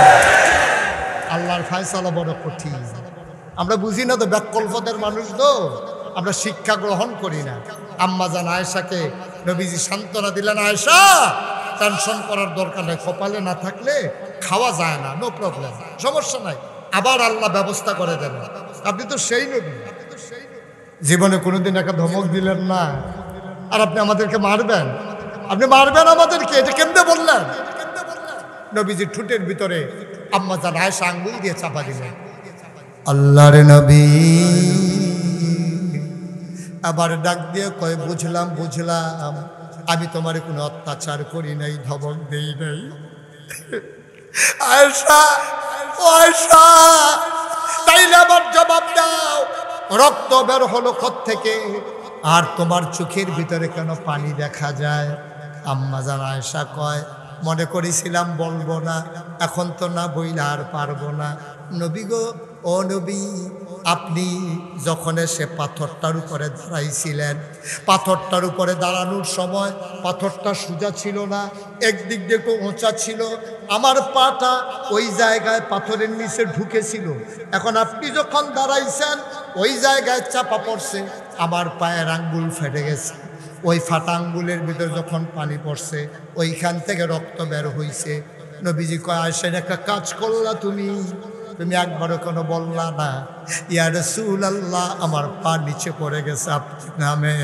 আল্লাহর ফায়সালা বড় কঠিন। আমরা বুঝি না তো, ব্যাকল্পদের মানুষ তো, আমরা শিক্ষা গ্রহণ করি না। আম্মা জান আয়েশাকে নবীজি সান্ত্বনা দিলেন, আয়েশা টেনশন করার দরকার নেই, কপালে না থাকলে খাওয়া যায় না, নো প্রবলেম, সমস্যা নাই, আবার আল্লাহ ব্যবস্থা করে দেবেন। আপনি তো সেই নবী, জীবনে কোনোদিন একটা ধমক দিলেন না, আর আপনি আমাদেরকে মারবেন? আপনি মারবেন আমাদেরকে? এটা কেমনে বললেন? নবীজি ঠোঁটের ভিতরে আম্মা জান আয়েশা আঙ্গুল দিয়ে চাপা দিলেন। আল্লাহর নবী আবার ডাক দিয়ে কয় বুঝলাম বুঝলাম, আমি তোমার কোনো অত্যাচার করি নাই, ধমক দেই নাই। আয়েশা, ও আয়েশা, তাইলে আমার জবাব দাও, রক্ত বের হলো কোত্থেকে? আর তোমার চোখের ভিতরে কেন পানি দেখা যায়? আম্মা জান আয়েশা কয় মনে করেছিলাম বলবো না, এখন তো না বইলে আর পারবো না। নবী গো, ও নবী, আপনি যখন এসে পাথরটার উপরে দাঁড়াইছিলেন, পাথরটার উপরে দাঁড়ানোর সময় পাথরটা সোজা ছিল না, একদিক দিয়ে একটু উঁচা ছিল, আমার পাটা ওই জায়গায় পাথরের নিচে ঢুকেছিল। এখন আপনি যখন দাঁড়াইছেন ওই জায়গায় চাপা পড়ছে, আমার পায়ের আঙ্গুল ফেটে গেছে। ওই ফাটা আঙ্গুলের ভিতর যখন পানি পড়ছে ওইখান থেকে রক্ত বের হইছে। নবীজি কয় আয়েশা, একটা কাজ করলা তুমি একবারও কোনো বললা না, ইয়া রাসূলুল্লাহ আমার পা নিচে পড়ে গেছে আপনার নামে।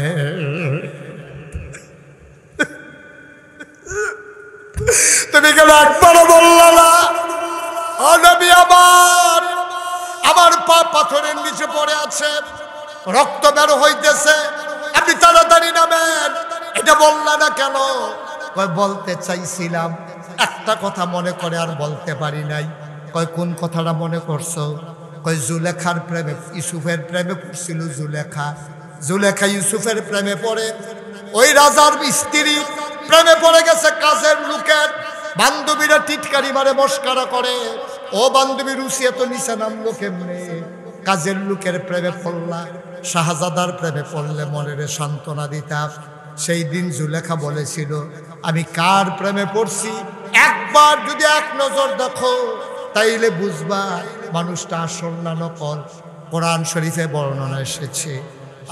তুমি কেন একবারও বললা না? ও নবী, আমার পা পাথরের নিচে পড়ে আছে, রক্ত বের হইতেছে, আপনি তাড়াতাড়ি নামেন, এটা বললা না কেন? কয় বলতে চাইছিলাম, একটা কথা মনে করে আর বলতে পারি নাই। কয় কোন কথাটা মনে করছো? কয় জুলেখার প্রেমে, ইউসুফের প্রেমে পড়ছিল। জুলেখা ইউসুফের প্রেমে পড়ে, ওই রাজার স্ত্রী প্রেমে পড়ে গেছে কাজের লোকের। বান্ধবীরা টিটকারি মারে, মস্কারা করে, ও বান্ধবী রুচি এত নিচে নামলো কেমনে? কাজের লোকের প্রেমে পড়লা, শাহজাদার প্রেমে পড়লে মনের সান্ত্বনা দিতাম। সেই দিন জুলেখা বলেছিল, আমি কার প্রেমে পড়ছি একবার যদি এক নজর দেখো তাইলে বুঝবা মানুষটা আসল না নকল। কোরআন শরীফে বর্ণনা এসেছে।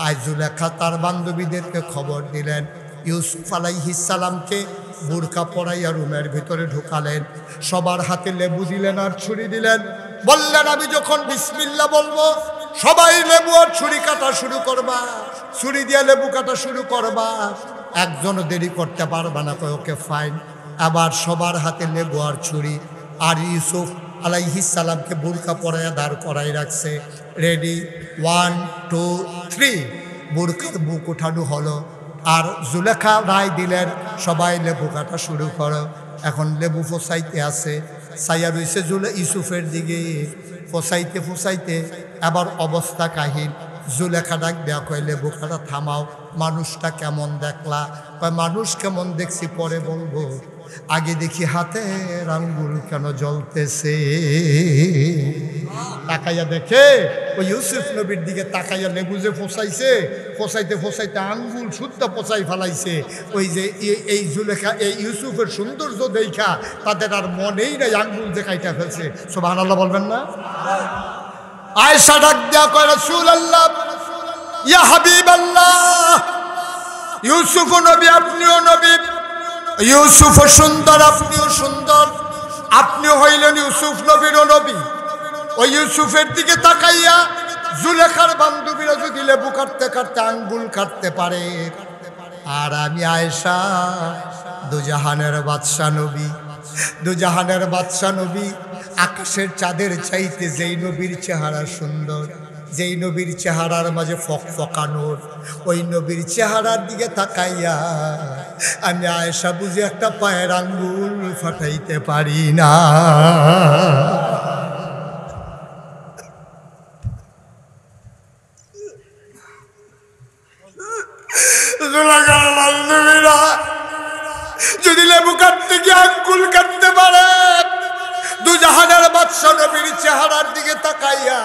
আজ জুলেখা তার বান্ধবীদেরকে খবর দিলেন, ইউসুফ আলাইহিস সালামকে বুরকা পরাইয়া রুমের ভিতরে ঢুকালেন, সবার হাতে লেবু দিলেন আর ছুরি দিলেন, বললেন আমি যখন বিসমিল্লাহ বলবো সবাই লেবু আর ছুরি কাটা শুরু করবা, ছুরি দিয়ে লেবু কাটা শুরু করবা। একজনও দেরি করতে পারবে না, কয় ওকে ফাইন। আবার সবার হাতে লেবু আর ছুরি। আর ইউসুফ আলাইহিস সালামকে বুরকা পরাইয়া দাঁড় করাই রাখছে। রেডি, 1 2 3, বুরকার বুক উঠানো হলো। আর জুলেখা রায় দিলেন সবাই লেবু কাটা শুরু করো। এখন লেবু ফোসাইতে আছে, সাইয়া রয়েছে ইউসুফের দিকে, ফোসাইতে ফোসাইতে আবার অবস্থা কাহিল। জুলেখা ডাক দেয়া কয় লেবু কাটা থামাও, মানুষটা কেমন দেখলা? কয় মানুষ কেমন দেখছি পরে বলবো, আগে দেখি হাতের আঙ্গুল কেন জ্বলতেছে। তাকাইয়া দেখে ওই ইউসুফ নবীর দিকে তাকাইয়া লেবু যে ফোসাইছে, ফোসাইতে ফোসাইতে আঙ্গুল শুদ্ধ পচাই ফেলাইছে। ওই যে এই জুলেখা এই ইউসুফের সৌন্দর্য দেখা তাদের আর মনেই নাই, আঙ্গুল যে কাইটা ফেলছে। সুবহানাল্লাহ বলবেন না? আয়েশা ডাক দেয়া কয় রাসূলুল্লাহ, ইয়া হাবিবাল্লাহ, ইউসুফ নবী আপনিও নবী, ইউসুফ সুন্দর আপনিও সুন্দর, আপনিও হইলেন ইউসুফ নবীরও নবী। ওই ইউসুফের দিকে তাকাইয়া জুলেখার বান্ধবীরা যদি লেবু কাটতে কাটতে আঙ্গুল কাটতে পারে, আর আমি আয়েশা দুজাহানের বাদশা নবী, দুজাহানের বাদশা নবী, আকাশের চাঁদের চাইতে যেই নবীর চেহারা সুন্দর, যেই নবীর চেহারার মাঝে ফকফকানোর, ওই নবীর চেহারার দিকে তাকাইয়া আমি আয়েশা বুঝি একটা পায়ের আঙ্গুল ফাটাইতে পারি না। যদি লেবু কাটতে গিয়ে আঙ্গুল কাটতে পারে, দুজাহানের বাদশা নবীর চেহারার দিকে তাকাইয়া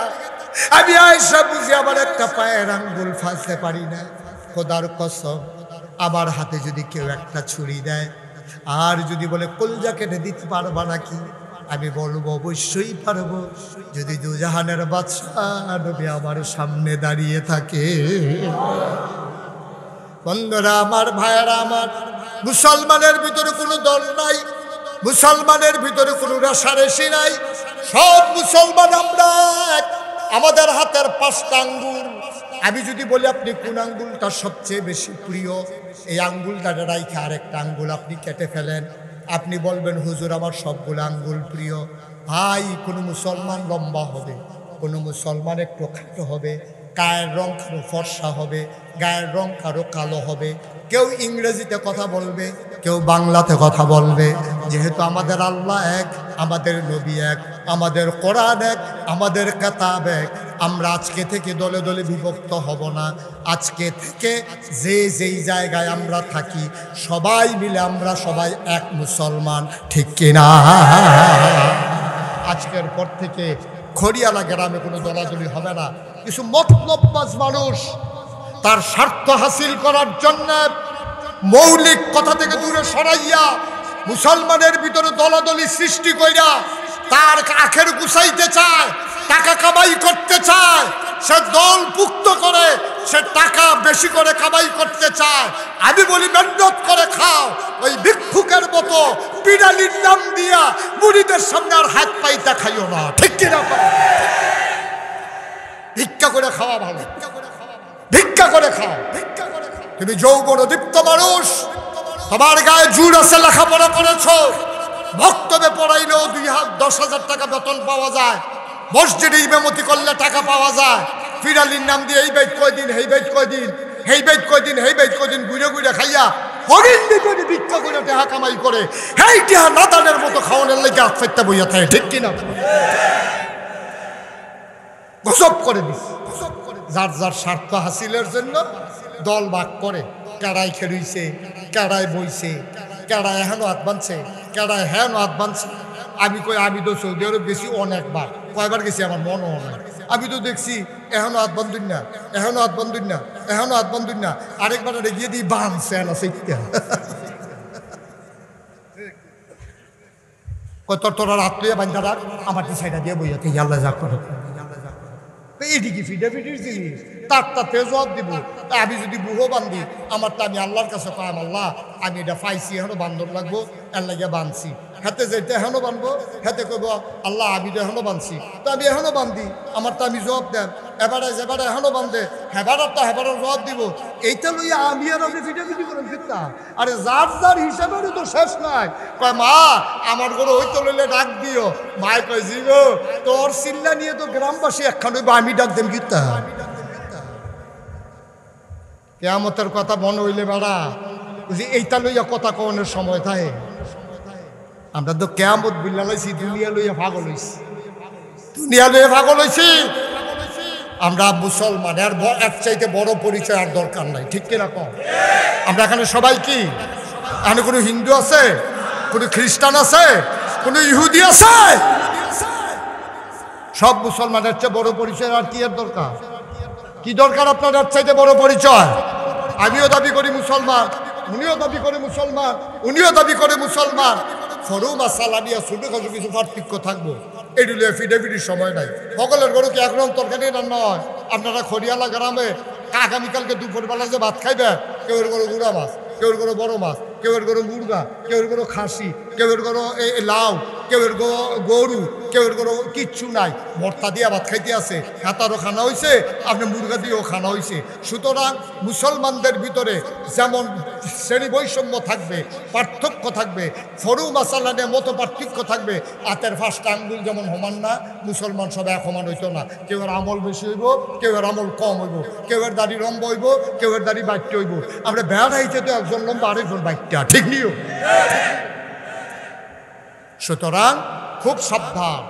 আমি আয়েশা বুঝি আবার একটা পায়ের আঙ্গুল ফাঁসতে পারি না। খোদার কসম, আমার হাতে যদি কেউ একটা ছুরি দেয় আর যদি বলে কলজা কেটে দিতে পারবা নাকি, আমি বলবো অবশ্যই পারবো, যদি দুজাহানের বাদশা নবী আমার সামনে দাঁড়িয়ে থাকে। বন্ধুরা আমার, ভাইয়েরা আমার, মুসলমানের ভিতরে কোনো দল নাই, মুসলমানের ভিতরে কোনো রেশারেশি নাই, সব মুসলমান আমরা এক। আমাদের হাতের 5টা আঙ্গুল, আমি যদি বলি আপনি কোন আঙ্গুলটা সবচেয়ে বেশি প্রিয়, এই আঙ্গুলটা রাইখে আরেকটা আঙ্গুল আপনি কেটে ফেলেন, আপনি বলবেন হুজুর আমার সবগুলো আঙ্গুল প্রিয়। ভাই, কোনো মুসলমান লম্বা হবে, কোনো মুসলমান একটু খাটো হবে, গায়ের রং কারো ফর্সা হবে, গায়ের রং কারো কালো হবে, কেউ ইংরেজিতে কথা বলবে, কেউ বাংলাতে কথা বলবে। যেহেতু আমাদের আল্লাহ এক, আমাদের নবী এক, আমাদের কোরআন এক, আমাদের কিতাব এক, আমরা আজকে থেকে দলে দলে বিভক্ত হব না। আজকে থেকে যে যেই জায়গায় আমরা থাকি সবাই মিলে আমরা সবাই এক মুসলমান, ঠিক কিনা? আজকের পর থেকে খড়িয়ালা গ্রামে কোনো দলাদলি হবে না। কিছু মতলববাজ মানুষ তার স্বার্থ হাসিল করার জন্য মৌলিক কথা থেকে দূরে সরাইয়া মুসলমানের ভিতরে দলাদলি সৃষ্টি কইরা তার আখের গুছাইতে চায়, টাকা কামাই করতে চায়, সে দল পুক্ত করে, সে টাকা বেশি করে কামাই করতে চায়। আমি বলি মেহনত করে খাও, ওই ভিক্ষুকের মতো পিড়ালির নাম দিয়া মুড়িদের সামনে আর হাত পাইতে খাইও না, ঠিক কিনা? ভিক্ষা করে খাওয়া ভালো, ভিক্ষা করে খাও। তুমি যৌবন দীপ্ত মানুষ, তোমার গায়ে জুড় আছে, লেখাপড়া করেছ, বক্তব্যে পড়াইলেও 10,000 টাকা বেতন পাওয়া যায়, মসজিদে ইমামতি করলে টাকা পাওয়া যায়, ফিরালির নাম দিয়ে এই বাইত কয়দিন, এই বাইত কয়দিন, এই বাইত কয়দিন, এই বাইত কয়দিন ঘুরে ঘুরে খাইয়া হরিণ করে ভিক্ষা করে টাকা কামাই করে, এই টিহা নাদানের মতো খাওয়ানোর লেগে আফেরটা বইয়া থাকে, ঠিক কিনা? গজব করে দিস। যার যার স্বার্থ হাসিলের জন্য দল ভাগ করে, কেড়াই খেলুইছে, কেড়াই বইছে, কেড়াই এখনো হাত বানছে, কেড়াই হ্যাঁ হাত বানছে। আমি কই আমি তো সৌদি আরব গেছি অনেকবার, কয়বার গেছি আমার মনও নাই। আমি তো দেখছি এখনো হাত বান্ধুন না, এখনো হাত বান্ধুন না, এখনো হাত বান্ধুন না, আরেকবার গিয়ে দিই বানছে না সেইটা। তোরা রাত লইয়া বান্ধা রাখ, আমার কি সাইডা দিয়ে বইয়াতে আল্লাহ যা করে। এদিকে ফিডাফিডির জিনিস, তারটা জবাব দিব। আমি যদি বুড়ো বান্ধি আমারটা আমি আল্লাহর কাছে পাম, আল্লাহ আমি এটা পাইছি, এখনো বান্ধব লাগবো, এর লাগে বানছি হাতে যেতে এখনো বানবো হাতে কইব আল্লাহ আমি তো এখনো বানছি তো আমি এখনো বান্ধি আমার তো আমি জবাব দেন এবারে এখনো বান্ধে হেবারটা হেবারের জবাব দিব এইটা লইয়া আমি আর আপনি ফিটাফিটি করেন ফিরতা আরে যার যার হিসাবেরও তো শেষ নাই কয় মা আমার গরু হইতো লইলে ডাক দিও মায় কয় জি গো তোর চিল্লা নিয়ে তো গ্রামবাসী একখান হইব আমি ডাক দেন ফিরতা কেয়ামতের কথা মনে হইলে বেড়া যে এইটা লইয়া কথা কওয়ানোর সময় থাকে আমরা তো কেয়ামত বিল্লা লাইছি দুনিয়া লইয়া পাগল হইছি দুনিয়া লইয়া পাগল হইছি আমরা মুসলমান এর চাইতে বড় পরিচয় আর দরকার নাই ঠিক কিনা কম আমরা এখানে সবাই কি এখানে কোনো হিন্দু আছে কোনো খ্রিস্টান আছে কোনো ইহুদি আছে সব মুসলমানের চেয়ে বড় পরিচয় আর কি এর দরকার কি দরকার আপনার এর চাইতে বড় পরিচয় আমিও দাবি করি মুসলমান উনিও দাবি করে মুসলমান উনিও দাবি করে মুসলমান ফরু বা সালানিয়া ছোটো খাটো কিছু পার্থক্য থাকবো এগুলো এফিডেভিটির সময় নাই সকলের গরু কি একরকম তরকারি রান্না হয় আপনারা খড়িয়ালা গ্রামে আগামীকালকে দুপুরবেলা যে ভাত খাইবে কেউ গরু গুঁড়া মাছ কেউ গরু বড় মাছ কেউ গরু মুরগা কেউ গরু খাসি কেউ গরু লাউ কেউ গরু কেউ গরু কিচ্ছু নাই ভর্তা দিয়া ভাত খাইতে আছে হাতারও খানা হয়েছে আপনি মুরগা দিয়েও খানা হয়েছে সুতরাং মুসলমানদের ভিতরে যেমন শ্রেণী বৈষম্য থাকবে পার্থক্য থাকবে ফরু মাসালানে মতো পার্থক্য থাকবে হাতের ফার্স্ট আঙ্গুল যেমন সমান না মুসলমান সবাই সমান হইতো না কেউ আমল বেশি হইব কেউ আমল কম হইব কেউ দাড়ি লম্বা হইব কেউ দাড়ি বাড়তে হইব আমরা বেড়া হইতে তো একজন লম্বা আরেকজন বাইকটা ঠিক নিও সুতরাং খুব সাবধান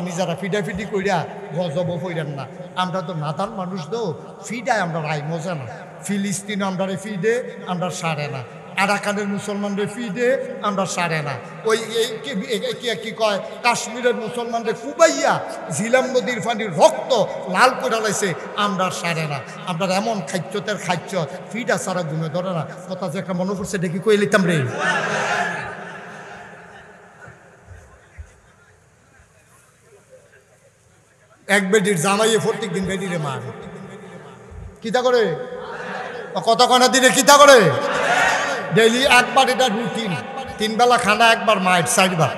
নিজেরা ফিডাফিডি কইরা গজব হইলেন না আমরা তো নাদান মানুষ তো ফিডায় আমরা রাই মজা না ফিলিস্তিন আমরা ফিডে আমরা সারে না আরাকানের মুসলমানদের ফিডে আমরা সারে না ওই কি কয় কাশ্মীরের মুসলমানদের কুবাইয়া ঝিলাম নদীর পানির রক্ত লাল করে লাইছে আমরা সারে না আমরা এমন খাদ্যতের খাদ্য ফিডা সারা ঘুমে ধরে না কথা যে একটা মনে পড়ছে দেখি কই লিতাম রে এক বেডির জামাইয়ে প্রত্যেক দিন বেডিরে মার কিতা করে কত কনা দিনে কিতা করে ডেইলি একবার এটা রুটিন 3 বেলা খানা একবার মায়ের 4 বার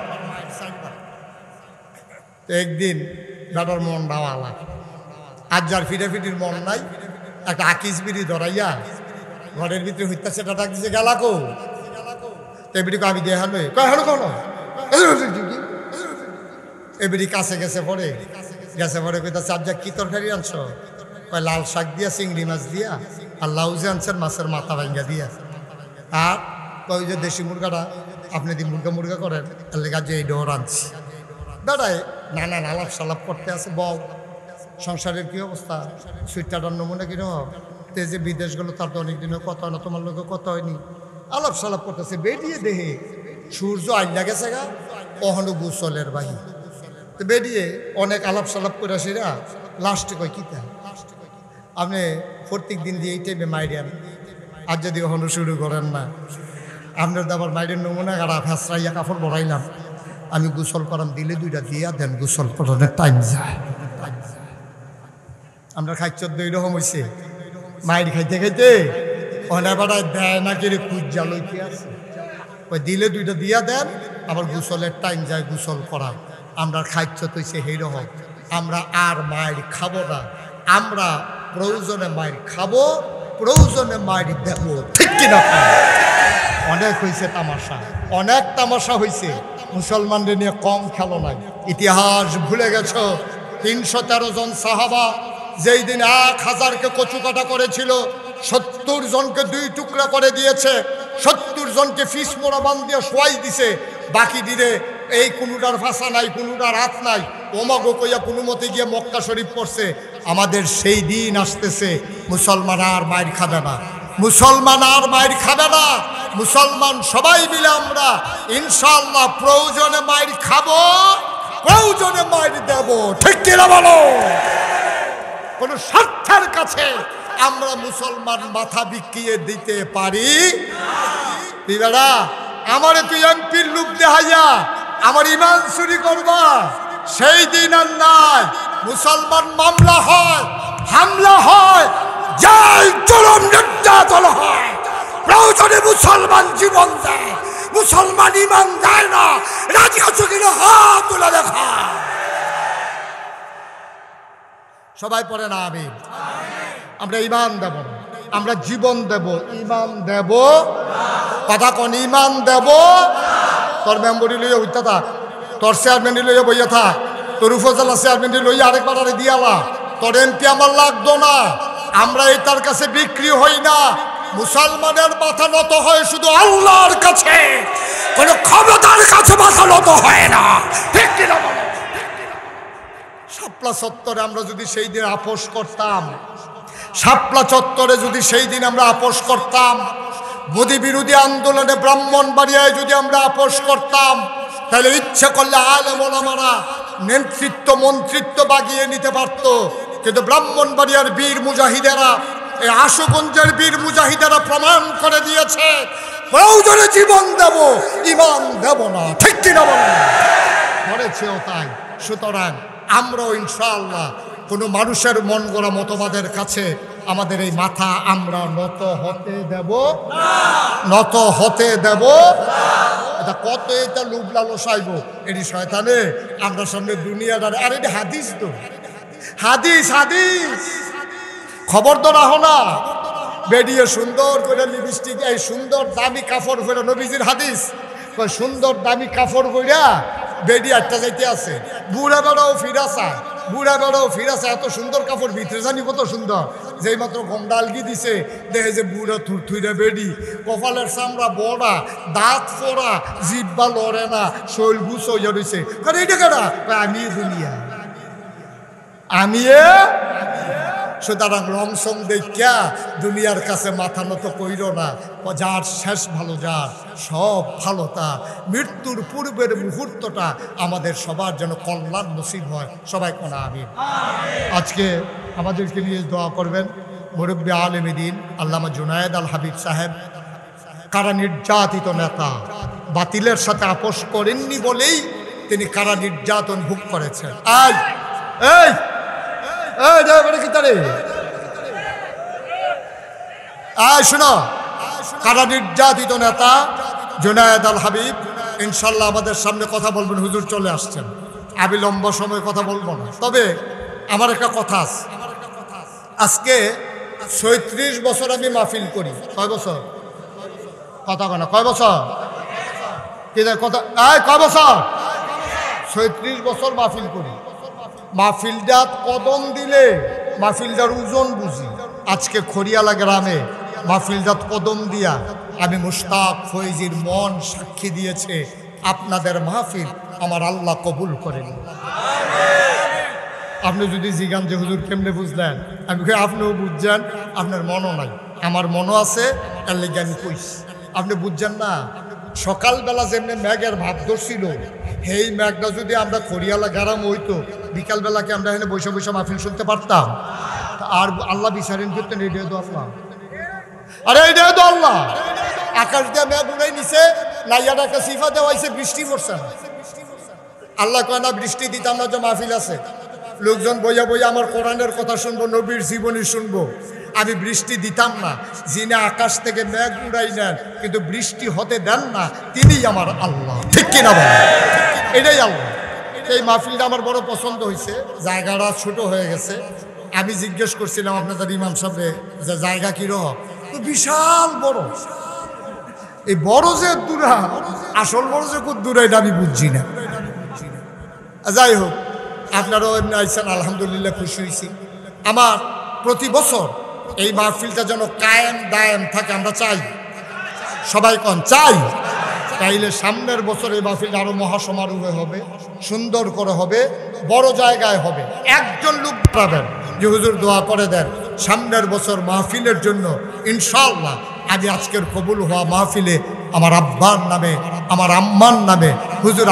একদিন বেটার মন ভাওয়ালা আজ যার ফিটাফিটির মন নাই একটা আকিস বিড়ি ধরাইয়া ঘরের ভিতরে হইতা সেটা ডাক দিছে গেলাকো এবিডিকে আমি দেখানো কয় হানো কোনো এবিডি কাছে গেছে পরে কইতাছে আজ কি তরকারি আনছ কয় লাল শাক দিয়া চিংড়ি মাছ দিয়া আর লাউজে আনছেন মাছের মাথা ভাঙ্গা দিয়া আর কই যে দেশি মুরগাটা আপনি দি মুরগা করেন এর লেগে যে এই ডোর আনছি বেড়ায় নানান আলাপ সালাপ করতে আছে বল সংসারের কি অবস্থা সুইটাটার নমুনা কিরকম তে যে বিদেশ গেলো তার তো অনেকদিনও কথা হয় না তোমার লোকের কথা হয়নি আলাপ সালাপ করতেছে বেরিয়ে দেহে সূর্য আইলা গেছে গা অহনো গুসলের বাহি তো বেরিয়ে অনেক আলাপ সালাপ করে আসিরা লাস্টে কয় কিতা আপনি প্রত্যেক দিন দিয়ে এই টাইমে মাইরিয়ান আর যদি অহনো শুরু করেন না আপনার তো আবার মাইরের নমুনা গাড়া ফেসরাইয়া কাপড় বড়াইলাম আমি গোসল করাম দিলে 2টা দিয়া দেন গোসল করানোর টাইম যায় আমরা খাইচর এইরকম হয়েছে মায়ের খাইতে খাইতে অনেক বেড়ায় দেয় না কেড়ে খুঁজা লইতে আছে ওই দিলে 2টা দিয়া দেন আবার গোসলের টাইম যায় গোসল করা আমরা খাইচর হয়েছে সেইরকম আমরা আর মায়ের খাবো না আমরা প্রয়োজনে মায়ের খাবো প্রয়োজনে মায়ের দেবো ঠিক কিনা অনেক হয়েছে তামাশা অনেক তামাশা হয়েছে মুসলমানদের নিয়ে কম খেলো নাই ইতিহাস ভুলে গেছ 313 জন সাহাবা যেই দিন 1000কে কচুকাটা করেছিল 70 জনকে 2 টুকরা করে দিয়েছে 70 জনকে ফিস মোড়া বান দিয়ে শোয়াই দিছে বাকি দিনে এই কোনোটার ভাষা নাই কোনোটার হাত নাই ওমাগো কইয়া কোনো মতে গিয়ে মক্কা শরীফ পড়ছে আমাদের সেই দিন আসতেছে মুসলমান আর মায়ের খাবে না মুসলমান আর মায়ের খাবে না মুসলমান সবাই মিলে আমরা ইনশাআল্লাহ প্রয়োজনে মায়ের খাবো প্রয়োজনে মায়ের দেব ঠিক কিনা বলো কোন স্বার্থের কাছে আমরা মুসলমান মাথা বিকিয়ে দিতে পারি না আমারে তুই এমপির লুক দেখাইয়া আমার ইমান চুরি করবা সেই দিন আর নাই মুসলমান মামলা হয় হামলা হয় যাই জুলুম নির্যাতন হয় প্রয়োজনে মুসলমান জীবন দেয় মুসলমান ইমান দেয় না। রাজি আছো কিনা হাত তুলে দেখা। সবাই পড়ে না আমিন। আমরা ইমান দেব, আমরা জীবন দেব, ইমান দেব। কথা কোন ইমান দেব। তোর মেম্বরি লইয়া উঠতে থাক, তোর চেয়ারম্যানই লইয়া বইয়া থাক, তোর উপজেলা চেয়ারম্যানই লইয়া আরেকবার আরে দিয়ালা। তোর এমপি আমার লাগতো না। আমরা এটার কাছে বিক্রি হই না। মুসলমানের মাথা নত হয় শুধু আল্লাহর কাছে, কোন ক্ষমতার কাছে মাথা নত হয় না। ঠিক কিনা বলো? শাপলা চত্বরে আমরা যদি সেই দিন আপোষ করতাম, শাপলা চত্বরে যদি সেই দিন আমরা আপোষ করতাম, মোদি বিরোধী আন্দোলনে ব্রাহ্মণবাড়িয়ায় যদি আমরা আপোষ করতাম, তাহলে ইচ্ছে করলে আলেম ওলামারা নেতৃত্ব মন্ত্রিত্ব বাগিয়ে নিতে পারত। কিন্তু ব্রাহ্মণবাড়িয়ার বীর মুজাহিদেরা, এই আশুগঞ্জের বীর মুজাহিদেরা প্রমাণ করে দিয়েছে, প্রয়োজনে জীবন দেব, ইমান দেব না। ঠিক কিনা বলেন? করেছেও তাই। সুতরাং আমরাও ইনশাআল্লাহ কোনো মানুষের মন গড়া মতবাদের কাছে আমাদের এই মাথা আমরা নত হতে দেব না, নত হতে দেব। এটা কত এটা লুভ লালসাইব এটি শয়তানে আমরা সামনে দুনিয়াদার। আর এটা হাদিস তো, হাদিস হাদিস খবর তো রাখো না। বেরিয়ে সুন্দর করে লিপস্টিক, এই সুন্দর দামি কাপড় পরে, নবীজির হাদিস সুন্দর দামি কাপড় পরা বেডি আটটা যাইতে আছে। বুড়া বেড়াও ফিরাসা, বুড়া বেড়াও ফিরাসা, এত সুন্দর কাপড় ভিতরে জানি কত সুন্দর। যেই মাত্র গন্ডালগি দিছে দেখে যে বুড়া থুরথুইরা বেডি, কপালের চামড়া বড়া, দাঁত ফোড়া, জিব্বা লড়ে না, শৈল গুছ হইয়া রয়েছে। কারণ এইটা কেনা আমি দুনিয়া আমি। সুতরাং রংসং দেখা দুনিয়ার কাছে মাথা নত কইর না। যার শেষ ভালো, যার সব ভালো তার। মৃত্যুর পূর্বের মুহূর্তটা আমাদের সবার যেন কল্যাণ নসিব হয়। সবাই কোনা আমিন। আজকে আমাদেরকে নিয়ে দোয়া করবেন মুরব্বী আলেমে দ্বীন আল্লামা জুনায়েদ আল হাবিব সাহেব। কারা নির্যাতিত নেতা, বাতিলের সাথে আপোষ করেননি বলেই তিনি কারা নির্যাতন ভোগ করেছেন। এই এই শোনো, কারা নির্যাতিত নেতা জুনায়েদ আল হাবিব ইনশাল্লাহ আমাদের সামনে কথা বলবেন। হুজুর চলে আসছেন, আমি লম্বা সময় কথা বলবো না। তবে আমার একটা কথা আছে। আজকে ৩৬ বছর আমি মাহফিল করি। কয় বছর? কথা কয় না, কয় বছর? কি কথা? কয় বছর? ৩৬ বছর মাহফিল করি। মাহফিলটা কদম দিলে মাহফিলটার ওজন বুঝি। আজকে খড়িয়ালা গ্রামে মাহফিলজাত কদম দিয়া আমি মুশতাক ফৈজির মন সাক্ষী দিয়েছে আপনাদের মাহফিল আমার আল্লাহ কবুল করেন। আপনি যদি জিগান যে হুজুর কেমনে বুঝলেন, আমি আপনিও বুঝছেন, আপনার মনও নাই, আমার মনও আছে, এর লেগে আমি কইছি। আপনি বুঝছেন না? সকালবেলা যেমনি মেঘের ভাব ধরছিল, সেই মেঘটা যদি আমরা খড়িয়ালা গ্রাম হইতো, বিকালবেলাকে আমরা এখানে বৈশা বৈশা মাহফিল শুনতে পারতাম। আর আল্লাহ বিচারেন করতেন, এইটাই তো আল্লাহ। আরে এইটাই তো আল্লাহ। আকাশ দিয়ে মেঘ উড়াই নিছে, নাইয়ার একটা সিফা দেওয়াইছে, বৃষ্টি পড়ছে না। আল্লাহ কয় না বৃষ্টি দিতাম না, যে মাহফিল আছে, লোকজন বইয়া বইয়া আমার কোরআনের কথা শুনবো, নবীর জীবনী শুনবো, আমি বৃষ্টি দিতাম না। যিনি আকাশ থেকে মেঘ উড়াই নেন কিন্তু বৃষ্টি হতে দেন না, তিনিই আমার আল্লাহ। ঠিক কিনা বলেন? এটাই আল্লাহ। এই মাহফিলটা আমার বড় পছন্দ হয়েছে। জায়গাটা ছোট হয়ে গেছে। আমি জিজ্ঞেস করছিলাম আপনাদের ইমাম সাহেব যে জায়গা কিরকম, তো বিশাল বড়। এই বড় যে দূরা, আসল বড় যে খুব দূরে, এটা আমি বুঝছি না। যাই হোক, আপনারাও এমনি আইসেন, আলহামদুলিল্লাহ খুশি হয়েছি। আমার প্রতি বছর এই মাহফিলটা যেন কায়েম দায়েম থাকে, আমরা চাই। সবাই কন চাই। তাইলে সামনের বছর এই মাহফিলটা আরো মহাসমারোহে হবে, সুন্দর করে হবে, বড় জায়গায় হবে। একজন লোক পাবেন যে হুজুর দোয়া করে দেন সামনের বছর মাহফিলের জন্য। ইনশাআল্লাহ আমি আজকের কবুল হওয়া মাহফিলে আমার আব্বার নামে, আমার আম্মার নামে হুজুর